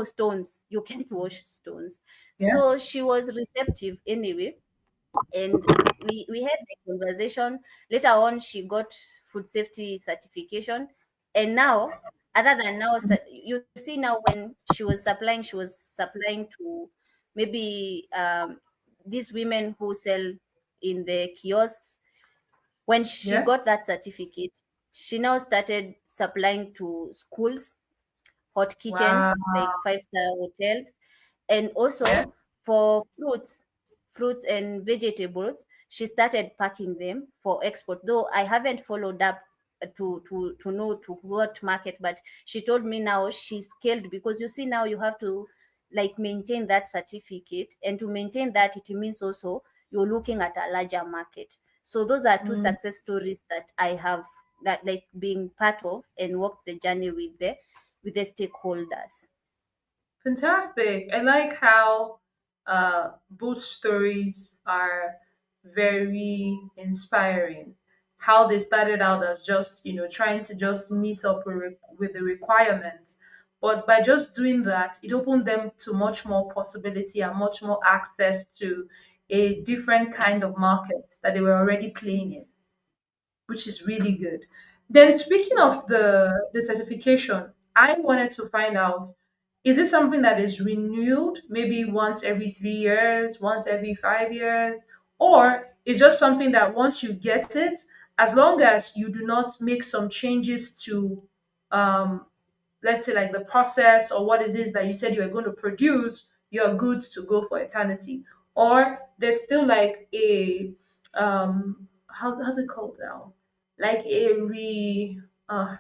stones. You can't wash stones.
Yeah.
So she was receptive anyway, and we had the conversation. Later on, she got food safety certification, and now, other than now, you see, now when she was supplying to maybe these women who sell in the kiosks. When she
Yeah.
got that certificate, she now started supplying to schools, hot
Wow.
kitchens like five-star hotels, and
Yeah.
also for fruits and vegetables, she started packing them for export. Though I haven't followed up to know to what market, but she told me now she's scaled, because you see, now you have to like maintain that certificate, and to maintain that, it means also you're looking at a larger market. So those are two
Mm.
success stories that I have, that like being part of and walk the journey with the stakeholders.
Fantastic. I like how both stories are very inspiring. How they started out as just, trying to just meet up with the requirements. But by just doing that, it opened them to much more possibility and much more access to a different kind of market that they were already playing in, which is really good. Then speaking of the certification, I wanted to find out, is it something that is renewed maybe once every 3 years, once every 5 years, or is just something that once you get it, as long as you do not make some changes to um, let's say like the process or what it is that you said you were going to produce, you're good to go for eternity. Or there's still like a how's it called now? Like a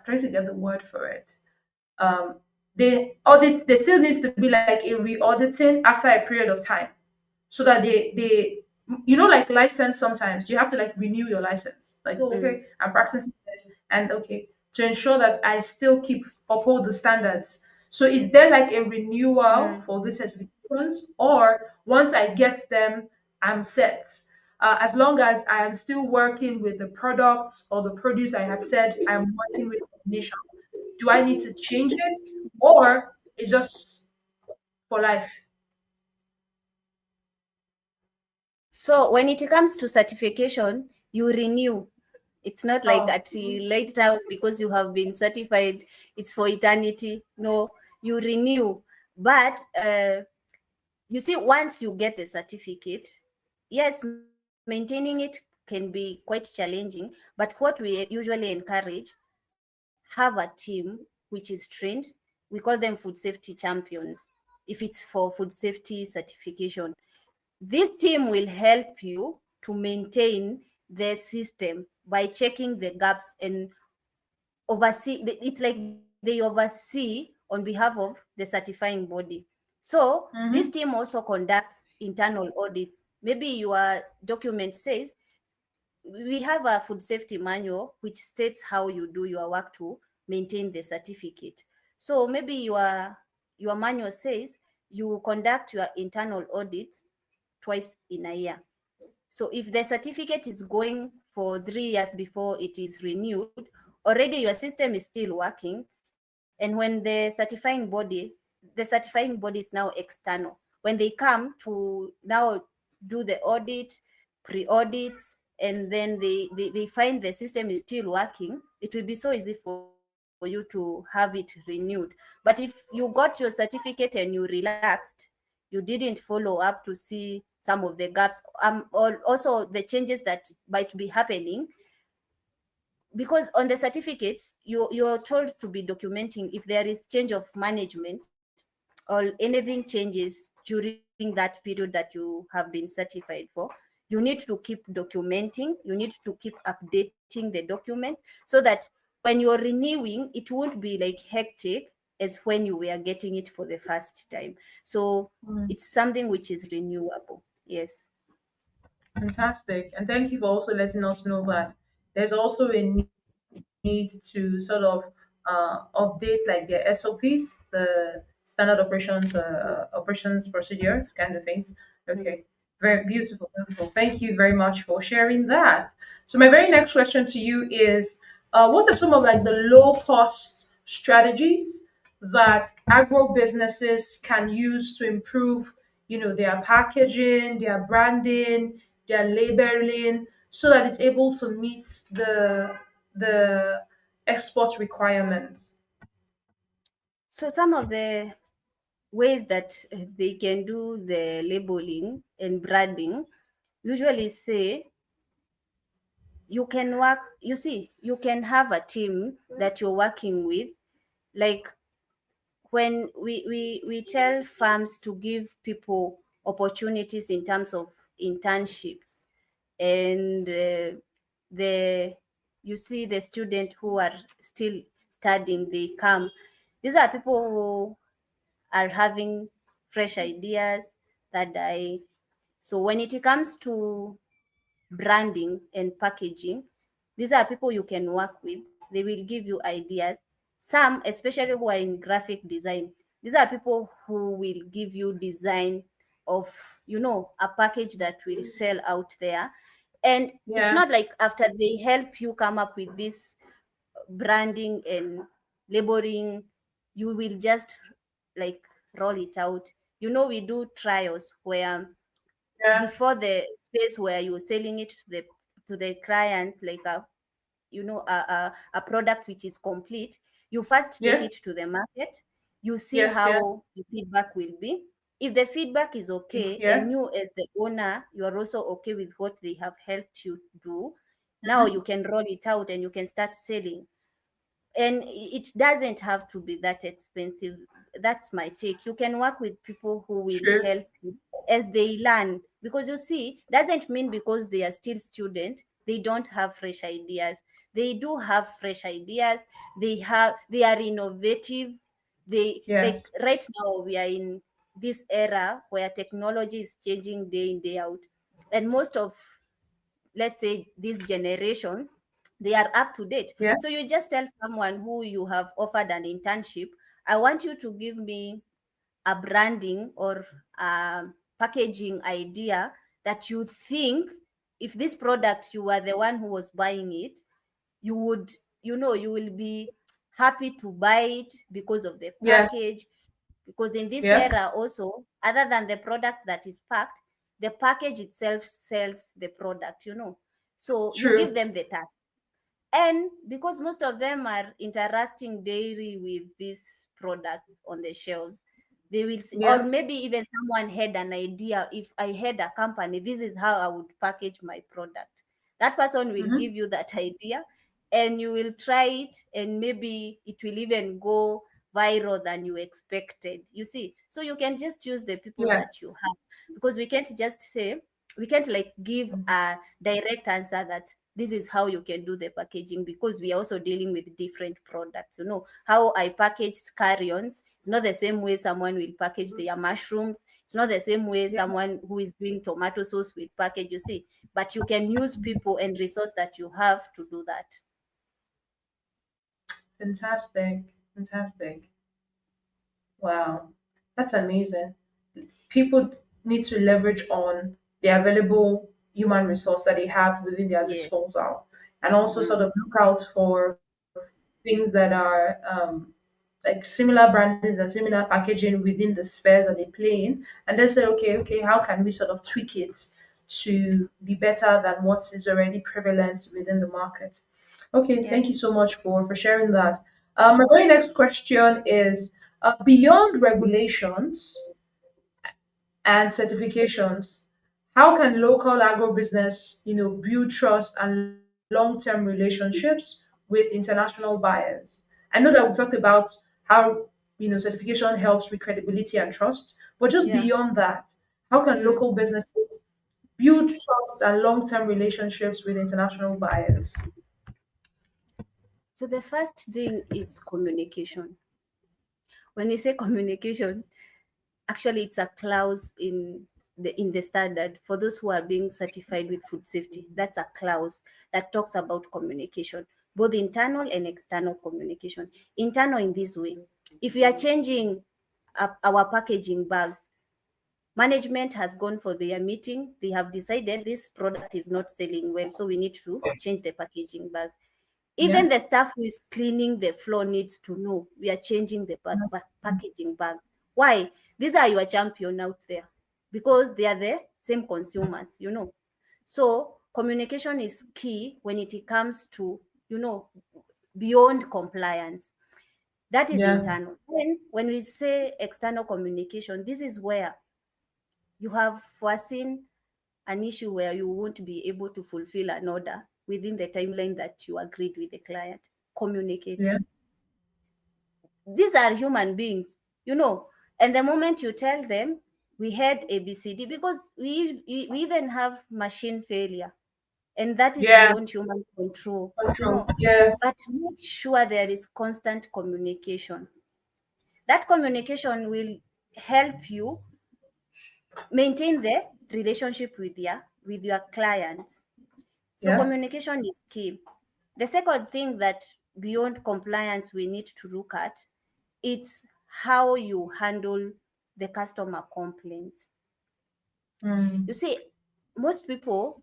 trying to get the word for it. Um they audit, there still needs to be like a re-auditing after a period of time, so that they like license, sometimes you have to like renew your license, like, oh,
Mm.
okay, I'm practicing this, and okay, to ensure that I still keep uphold the standards. So is there like a renewal
Mm.
for these certifications, or once I get them, I'm set? As long as I am still working with the products or the produce I have said I'm working with initial, do I need to change it, or it's just for life?
So when it comes to certification, you renew. It's not like
Oh.
at later, because you have been certified, it's for eternity. No, you renew. But you see, once you get the certificate, yes, maintaining it can be quite challenging. But what we usually encourage, have a team which is trained. we call them food safety champions if it's for food safety certification. This team will help you to maintain the system by checking the gaps and oversee. It's like they oversee on behalf of the certifying body. So this
Mm-hmm.
team also conducts internal audits. Maybe your document says we have a food safety manual which states how you do your work to maintain the certificate. So maybe your manual says you conduct your internal audits twice in a year. So if the certificate is going for 3 years before it is renewed, already your system is still working. And when the certifying body is now external. When they come to now do the audit, pre-audits, and then they find the system is still working, it will be so easy for you to have it renewed. But if you got your certificate and you relaxed, you didn't follow up to see some of the gaps, or also the changes that might be happening, because on the certificate you're told to be documenting if there is change of management or anything changes during that period that you have been certified for. You need to keep documenting, you need to keep updating the documents, so that when you're renewing it won't be like hectic as when you were getting it for the first time. So it's something which is renewable. Yes.
Fantastic. And thank you for also letting us know that there's also a need to sort of update like the SOPs, the standard operations procedures, kind of things. Okay.
Mm.
Very beautiful, beautiful. Thank you very much for sharing that. So my very next question to you is, what are some of like the low cost strategies that agro businesses can use to improve, their packaging, their branding, their labeling, so that it's able to meet the export requirements?
So some of the ways that they can do the labeling and branding usually say you can work, you see, you can have a team that you're working with. Like when we tell firms to give people opportunities in terms of internships, and the you see the student who are still studying, they come, these are people who are having fresh ideas that I. So when it comes to branding and packaging, these are people you can work with. They will give you ideas. Some, especially who are in graphic design, these are people who will give you design of, a package that will sell out there. And it's
Yeah,
not like after they help you come up with this branding and labeling, you will just like roll it out. We do trials where
yeah,
before the phase where you're selling it to the clients, like a product which is complete, you first take
yeah,
it to the market, you see
yes, yes,
how the feedback will be. If the feedback is okay
yeah,
and you as the owner you are also okay with what they have helped you do, now
hmm,
you can roll it out and you can start selling. And it doesn't have to be that expensive. That's my take. You can work with people who will
true,
help you as they learn, because you see, doesn't mean because they are still student they don't have fresh ideas. They do have fresh ideas. They are innovative. They, like,
yes,
right now we are in this era where technology is changing day in day out, and most of, let's say, this generation, they are up to date.
yeah,
So you just tell someone who you have offered an internship, I want you to give me a branding or a packaging idea that you think, if this product you were the one who was buying it, you would, you will be happy to buy it because of the
yes,
package. Because in this
yeah,
era also, other than the product that is packed, the package itself sells the product. So you give
true,
them the task. And because most of them are interacting daily with these products on the shelves, they will see, or
yeah,
maybe even someone had an idea, if I had a company, this is how I would package my product. That person will
hmm,
give you that idea, and you will try it, and maybe it will even go viral than you expected. You see, so you can just use the people that
Yes.
you have, because we can't just say, we can't like give a direct answer that this is how you can do the packaging, because we are also dealing with different products. You know, how I package scarions, it's not the same way someone will package their mushrooms. It's not the same way
Yeah.
someone who is doing tomato sauce will package, you see. But you can use people and resource that you have to do that.
Fantastic. Fantastic. Wow. That's amazing. People need to leverage on the available human resource that they have within their
Yes.
disposal, and also sort
Mm.
of look out for things that are like similar brandings and similar packaging within the spheres that they play in, and then say, okay, how can we sort of tweak it to be better than what is already prevalent within the market? Okay, thank you
Yes.
so much for sharing that. My very next question is, beyond regulations and certifications, how can local agribusiness, build trust and long-term relationships with international buyers? I know that we talked about how, certification helps with credibility and trust, but just
Yeah.
beyond that, how can
Mm.
local businesses build trust and long-term relationships with international buyers?
So the first thing is communication. When we say communication, actually it's a clause in the standard for those who are being certified with food safety. That's a clause that talks about communication, both internal and external communication. Internal in this way: if we are changing up our packaging bags, management has gone for their meeting, they have decided this product is not selling well, so we need to change the packaging bags. Even
Yeah,
the staff who is cleaning the floor needs to know we are changing the packaging bags. Why? These are your champion out there, because they are the same consumers, you know. So communication is key when it comes to, you know, beyond compliance. That is
yeah,
internal. Then when we say external communication, this is where you have foreseen an issue where you won't be able to fulfill an order within the timeline that you agreed with the client. Communicate.
yeah,
These are human beings, you know. And the moment you tell them we had ABCD, because we even have machine failure, and that is beyond
yes,
human control, you
control,
know.
yes,
But make sure there is constant communication. That communication will help you maintain the relationship with your clients. So
yeah,
communication is key. The second thing that beyond compliance we need to look at, it's how you handle the customer complaints. You
mm,
see, most people,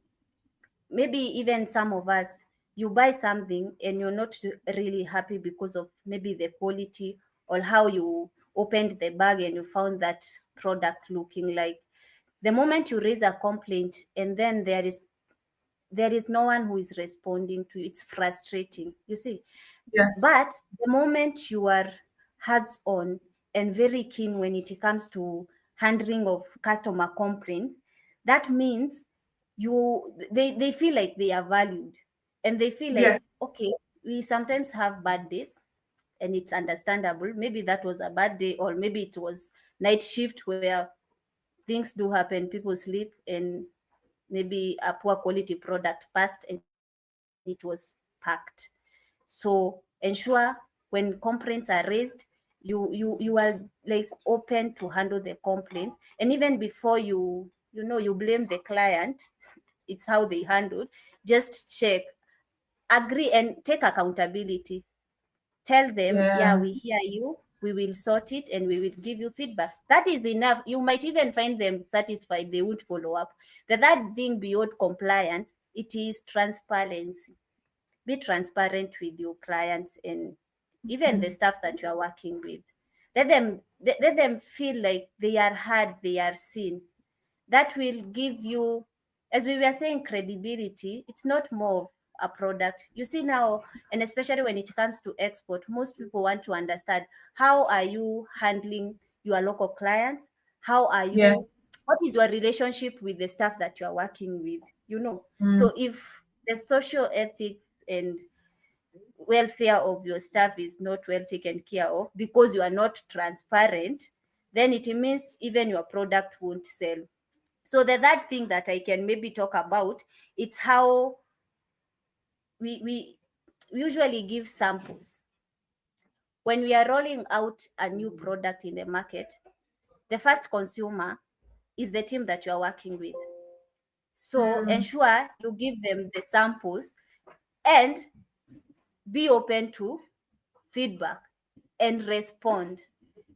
maybe even some of us, you buy something and you're not really happy because of maybe the quality, or how you opened the bag and you found that product looking like. The moment you raise a complaint and then there is no one who is responding to, it's frustrating, you see.
yes,
But the moment you are hands on and very keen when it comes to handling of customer complaints, that means they feel like they are valued, and they feel like,
yes,
okay, we sometimes have bad days, and it's understandable. Maybe that was a bad day, or maybe it was night shift where things do happen, people sleep, and maybe a poor quality product passed and it was packed. So ensure when complaints are raised, you are like open to handle the complaints. And even before you blame the client, it's how they handled. Just check, agree, and take accountability. Tell them, yeah,
yeah,
we hear you, we will sort it, and we will give you feedback. That is enough. You might even find them satisfied, they would follow up. The third thing beyond compliance, it is transparency. Be transparent with your clients and even the staff that you are working with. Let them feel like they are heard, they are seen. That will give you, as we were saying, credibility. It's not more of a product, you see now. And especially when it comes to export, most people want to understand, how are you handling your local clients? How are
yeah,
you, what is your relationship with the staff that you are working with, you know?
mm,
So if the social ethics and welfare of your staff is not well taken care of because you are not transparent, then it means even your product won't sell. So the third thing that I can maybe talk about, it's how we usually give samples. When we are rolling out a new product in the market, the first consumer is the team that you are working with. So
Mm,
ensure you give them the samples and be open to feedback and respond.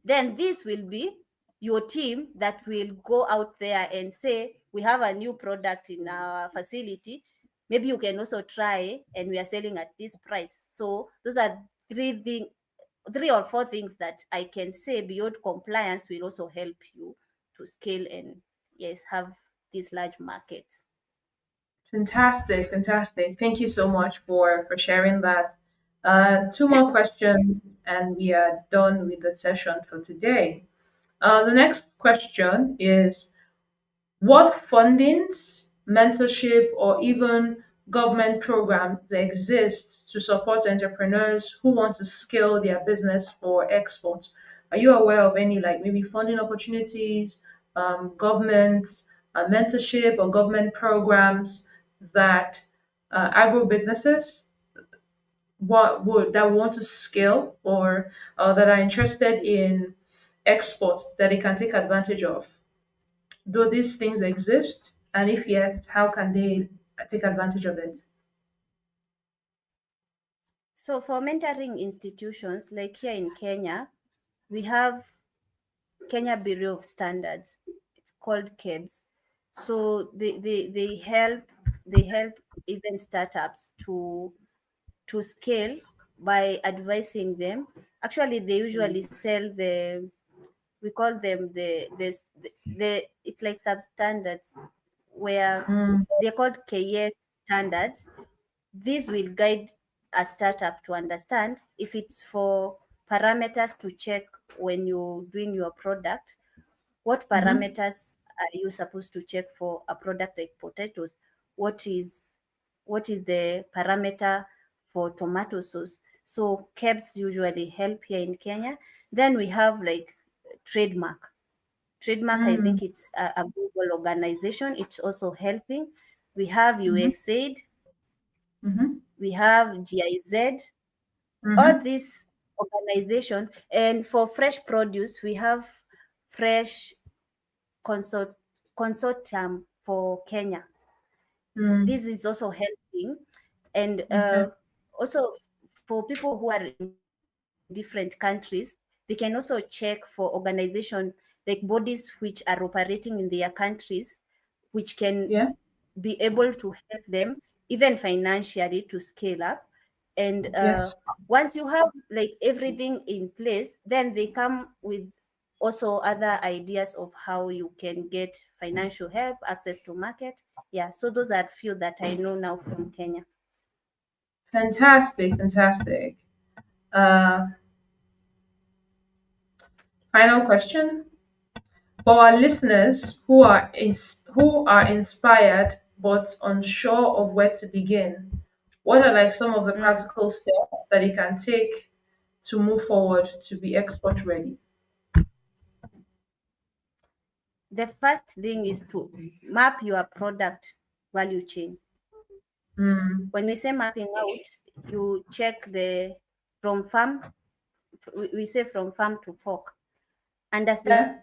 Then this will be your team that will go out there and say, we have a new product in our facility. Maybe you can also try, and we are selling at this price. So those are three or four things that I can say beyond compliance will also help you to scale and yes, have this large market.
fantastic, fantastic. Thank you so much for sharing that. Two more questions, and we are done with the session for today. The next question is: what fundings, mentorship, or even government programs exist to support entrepreneurs who want to scale their business for export? Are you aware of any, like maybe funding opportunities, government mentorship, or government programs that agro businesses that want to scale, or that are interested in export, that they can take advantage of? Do these things exist? And if yes, how can they take advantage of it?
So for mentoring institutions, like here in Kenya, we have Kenya Bureau of Standards. It's called KEBS. So they help even startups to scale by advising them. Actually, they usually sell we call them the it's like substandards where
Mm,
they're called KS standards. This will guide a startup to understand if it's for parameters to check when you're doing your product. What
mm-hmm,
parameters are you supposed to check for a product like potatoes? What is what is the parameter for tomato sauce? So KEBS usually help here in Kenya. Then we have like trademark. Trademark, I
mm,
think it's a global organization. It's also helping. We have
mm-hmm,
USAID,
mm-hmm,
we have GIZ, all
mm-hmm,
these organizations. And for fresh produce, we have Fresh Consort Consortium for Kenya.
mm,
This is also helping. And
okay,
also for people who are in different countries, they can also check for organization like bodies which are operating in their countries, which can
yeah,
be able to help them even financially to scale up. And
yes,
once you have like everything in place, then they come with also other ideas of how you can get financial help, access to market. Yeah, so those are few that I know now from Kenya.
fantastic, fantastic. Uh, Final question for our listeners who are inspired but unsure of where to begin. What are like some of the
Mm.
practical steps that you can take to move forward to be export ready?
The first thing is to map your product value chain.
Mm,
When we say mapping out, you check the from farm, we say from farm to fork.
yeah,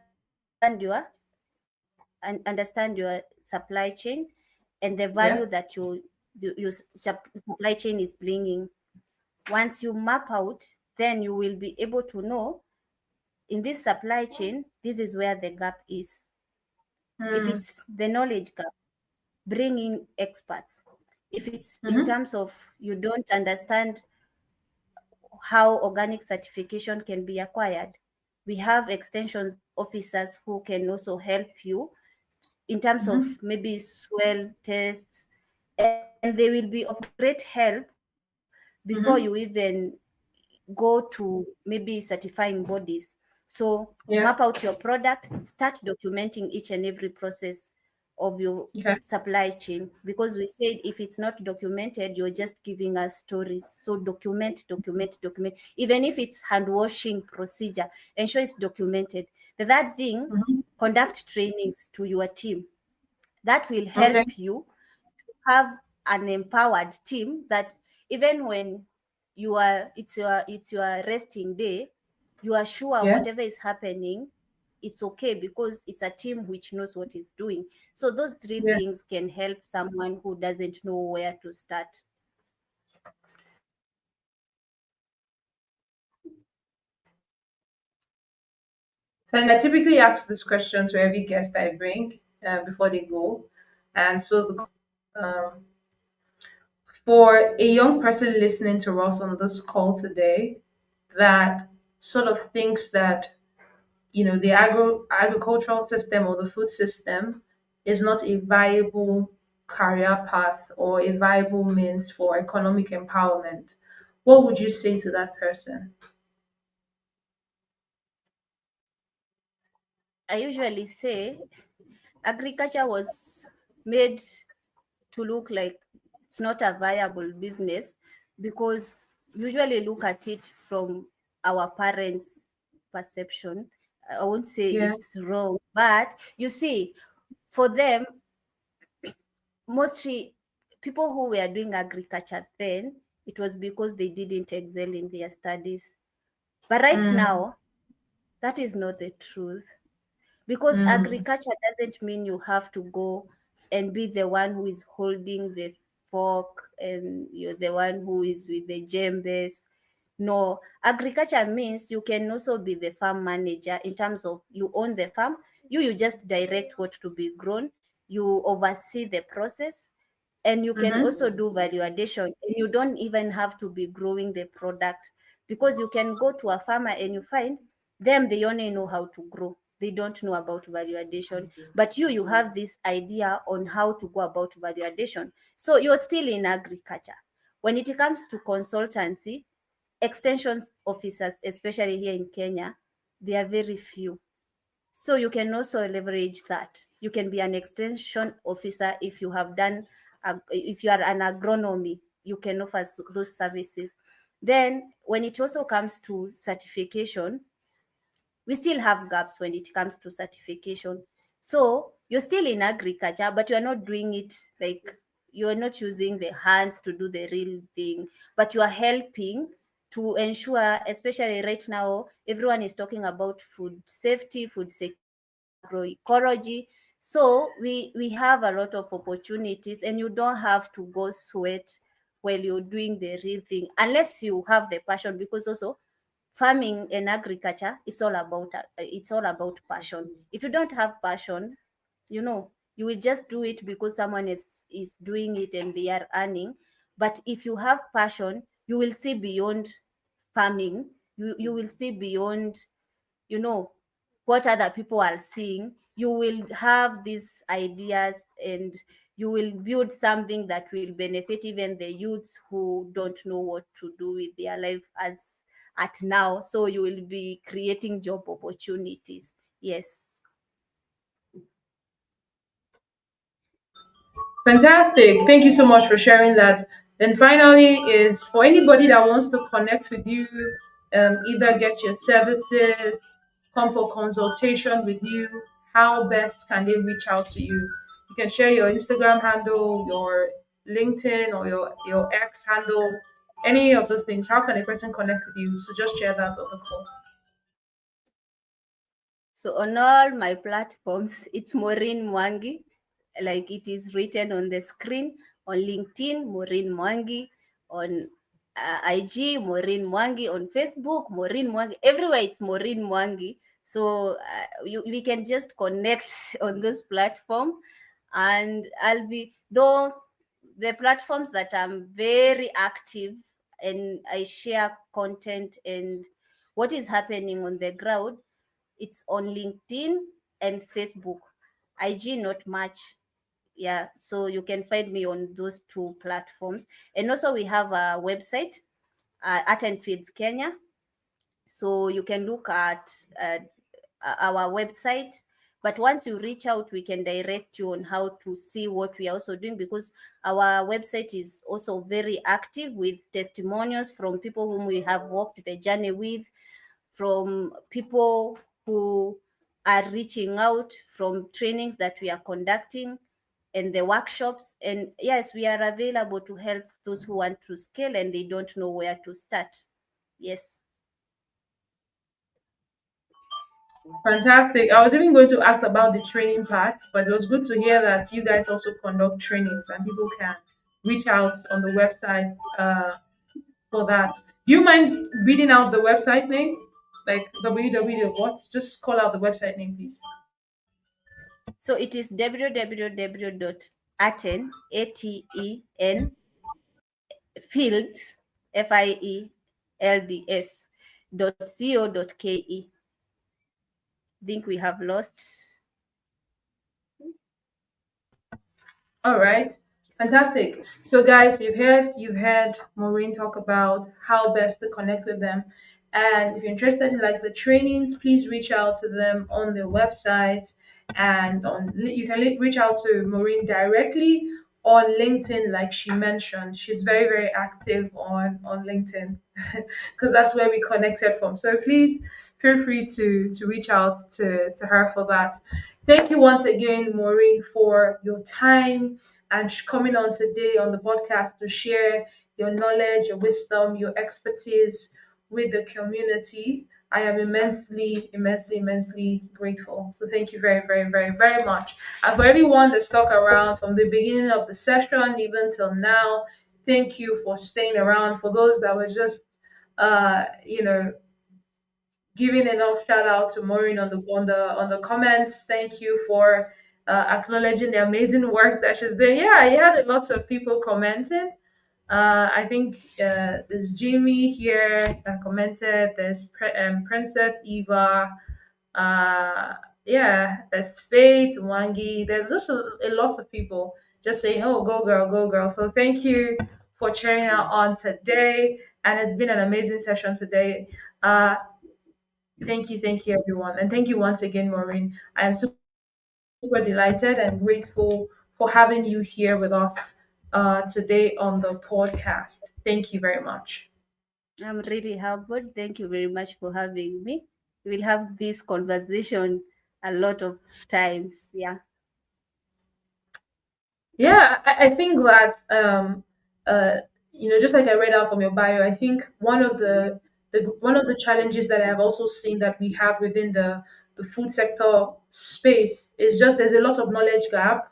Understand your supply chain and the
yeah.
value that supply chain is bringing. Once you map out, then you will be able to know in this supply chain, this is where the gap is. If
Mm,
it's the knowledge gap, bring in experts. If it's in
mm-hmm,
terms of you don't understand how organic certification can be acquired, we have extension officers who can also help you in terms of
mm-hmm,
maybe soil tests, and they will be of great help before you
mm-hmm,
even go to maybe certifying bodies. So map
yeah.
out your product, start documenting each and every process. of your
Okay.
supply chain, because we said if it's not documented, you're just giving us stories. So document, document, document. Even if it's hand washing procedure, ensure it's documented. The third thing,
Mhm.
conduct trainings to your team. That will
Okay.
help you have an empowered team that even when it's your resting day, you are sure
Yeah.
whatever is happening, it's okay because it's a team which knows what it's doing. So those three
Yeah.
things can help someone who doesn't know where to start.
And I typically ask this question to every guest I bring before they go. And so, for a young person listening to us on this call today that sort of thinks that the agricultural system or the food system is not a viable career path or a viable means for economic empowerment, what would you say to that person?
I usually say agriculture was made to look like it's not a viable business, because usually look at it from our parents' perception. I won't say
Yeah.
it's wrong, but you see, for them, mostly people who were doing agriculture then, it was because they didn't excel in their studies. But right
Mm,
now, that is not the truth. Because
mm,
agriculture doesn't mean you have to go and be the one who is holding the fork and you're the one who is with the jembes. No, agriculture means you can also be the farm manager, in terms of you own the farm, you just direct what to be grown, you oversee the process, and you can
mm-hmm,
also do value addition, and you don't even have to be growing the product, because you can go to a farmer and you find them, they only know how to grow, they don't know about value addition. But you have this idea on how to go about value addition, so you're still in agriculture. When it comes to consultancy, extension officers, especially here in Kenya, they are very few. So you can also leverage that. You can be an extension officer if you have done, if you are an agronomy, you can offer those services. Then when it also comes to certification, we still have gaps when it comes to certification. So you're still in agriculture, but you're not doing it like, you're not using the hands to do the real thing, but you are helping to ensure, especially right now, everyone is talking about food safety, food security, agroecology. So we have a lot of opportunities, and you don't have to go sweat while you're doing the real thing, unless you have the passion, because also farming and agriculture is all about, it's all about passion. If you don't have passion, you will just do it because someone is doing it and they are earning. But if you have passion, you will see beyond farming. You will see beyond, you know what other people are seeing. You will have these ideas, and you will build something that will benefit even the youths who don't know what to do with their life as at now. So you will be creating job opportunities. Yes.
fantastic. Thank you so much for sharing that. Then finally, is for anybody that wants to connect with you, either get your services, come for consultation with you, how best can they reach out to you? You can share your Instagram handle, your LinkedIn, or your X handle, any of those things. How can a person connect with you? So just share that on the call.
So on all my platforms, it's Maureen Mwangi, like it is written on the screen. On LinkedIn, Maureen Mwangi. On IG, Maureen Mwangi. On Facebook, Maureen Mwangi. Everywhere it's Maureen Mwangi. So we can just connect on this platform, and I'll be, though the platforms that I'm very active and I share content and what is happening on the ground, it's on LinkedIn and Facebook. IG not much. Yeah, so you can find me on those two platforms. And also we have a website, Art and Feeds Kenya. So you can look at our website. But once you reach out, we can direct you on how to see what we are also doing, because our website is also very active with testimonials from people whom we have walked the journey with, from people who are reaching out, from trainings that we are conducting and the workshops. And yes, we are available to help those who want to scale and they don't know where to start. Yes.
Fantastic. I was even going to ask about the training part, but it was good to hear that you guys also conduct trainings and people can reach out on the website for that. Do you mind reading out the website name? Like www what? Just call out the website name, please.
So it is www.aten, ATEN, fields, FIELDS, .co.ke. Think we have lost.
All right. Fantastic. So guys, you've heard Maureen talk about how best to connect with them. And if you're interested in like the trainings, please reach out to them on their website and you can reach out to Maureen directly on LinkedIn like she mentioned. She's very very active on LinkedIn because that's where we connected from. So please feel free to reach out to her for that. Thank you once again, Maureen, for your time and coming on today on the podcast to share your knowledge, your wisdom, your expertise with the community. I am immensely, immensely, immensely grateful. So thank you very, very, very, very much. And for everyone that stuck around from the beginning of the session even till now, thank you for staying around. For those that were just you know, giving enough shout out to Maureen on the comments. Thank you for acknowledging the amazing work that she's doing. Yeah, you had lots of people commenting. I think there's Jimmy here that commented. There's Princess Eva. Uh, yeah, there's Faith Wangi. There's just a lot of people just saying, "Oh, go girl, go girl." So thank you for cheering out on today, and it's been an amazing session today. Uh, thank you, everyone. And thank you once again, Maureen. I am super delighted and grateful for having you here with us today on the podcast. Thank you very much.
I'm really humbled. Thank you very much for having me. We'll have this conversation a lot of times. Yeah.
Yeah, I think that uh, just like I read out from your bio, I think one of the challenges that I've also seen that we have within the food sector space is just there's a lot of knowledge gap.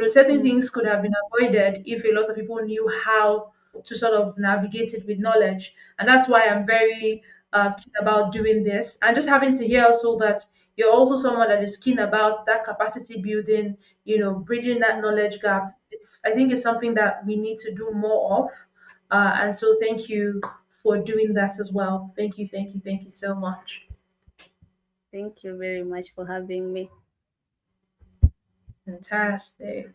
Certain
Mm,
things could have been avoided if a lot of people knew how to sort of navigate it with knowledge. And that's why I'm very keen about doing this. And just having to hear also that you're also someone that is keen about that capacity building, bridging that knowledge gap. I think it's something that we need to do more of. And so thank you for doing that as well. Thank you so much.
thank you very much for having me.
Fantastic.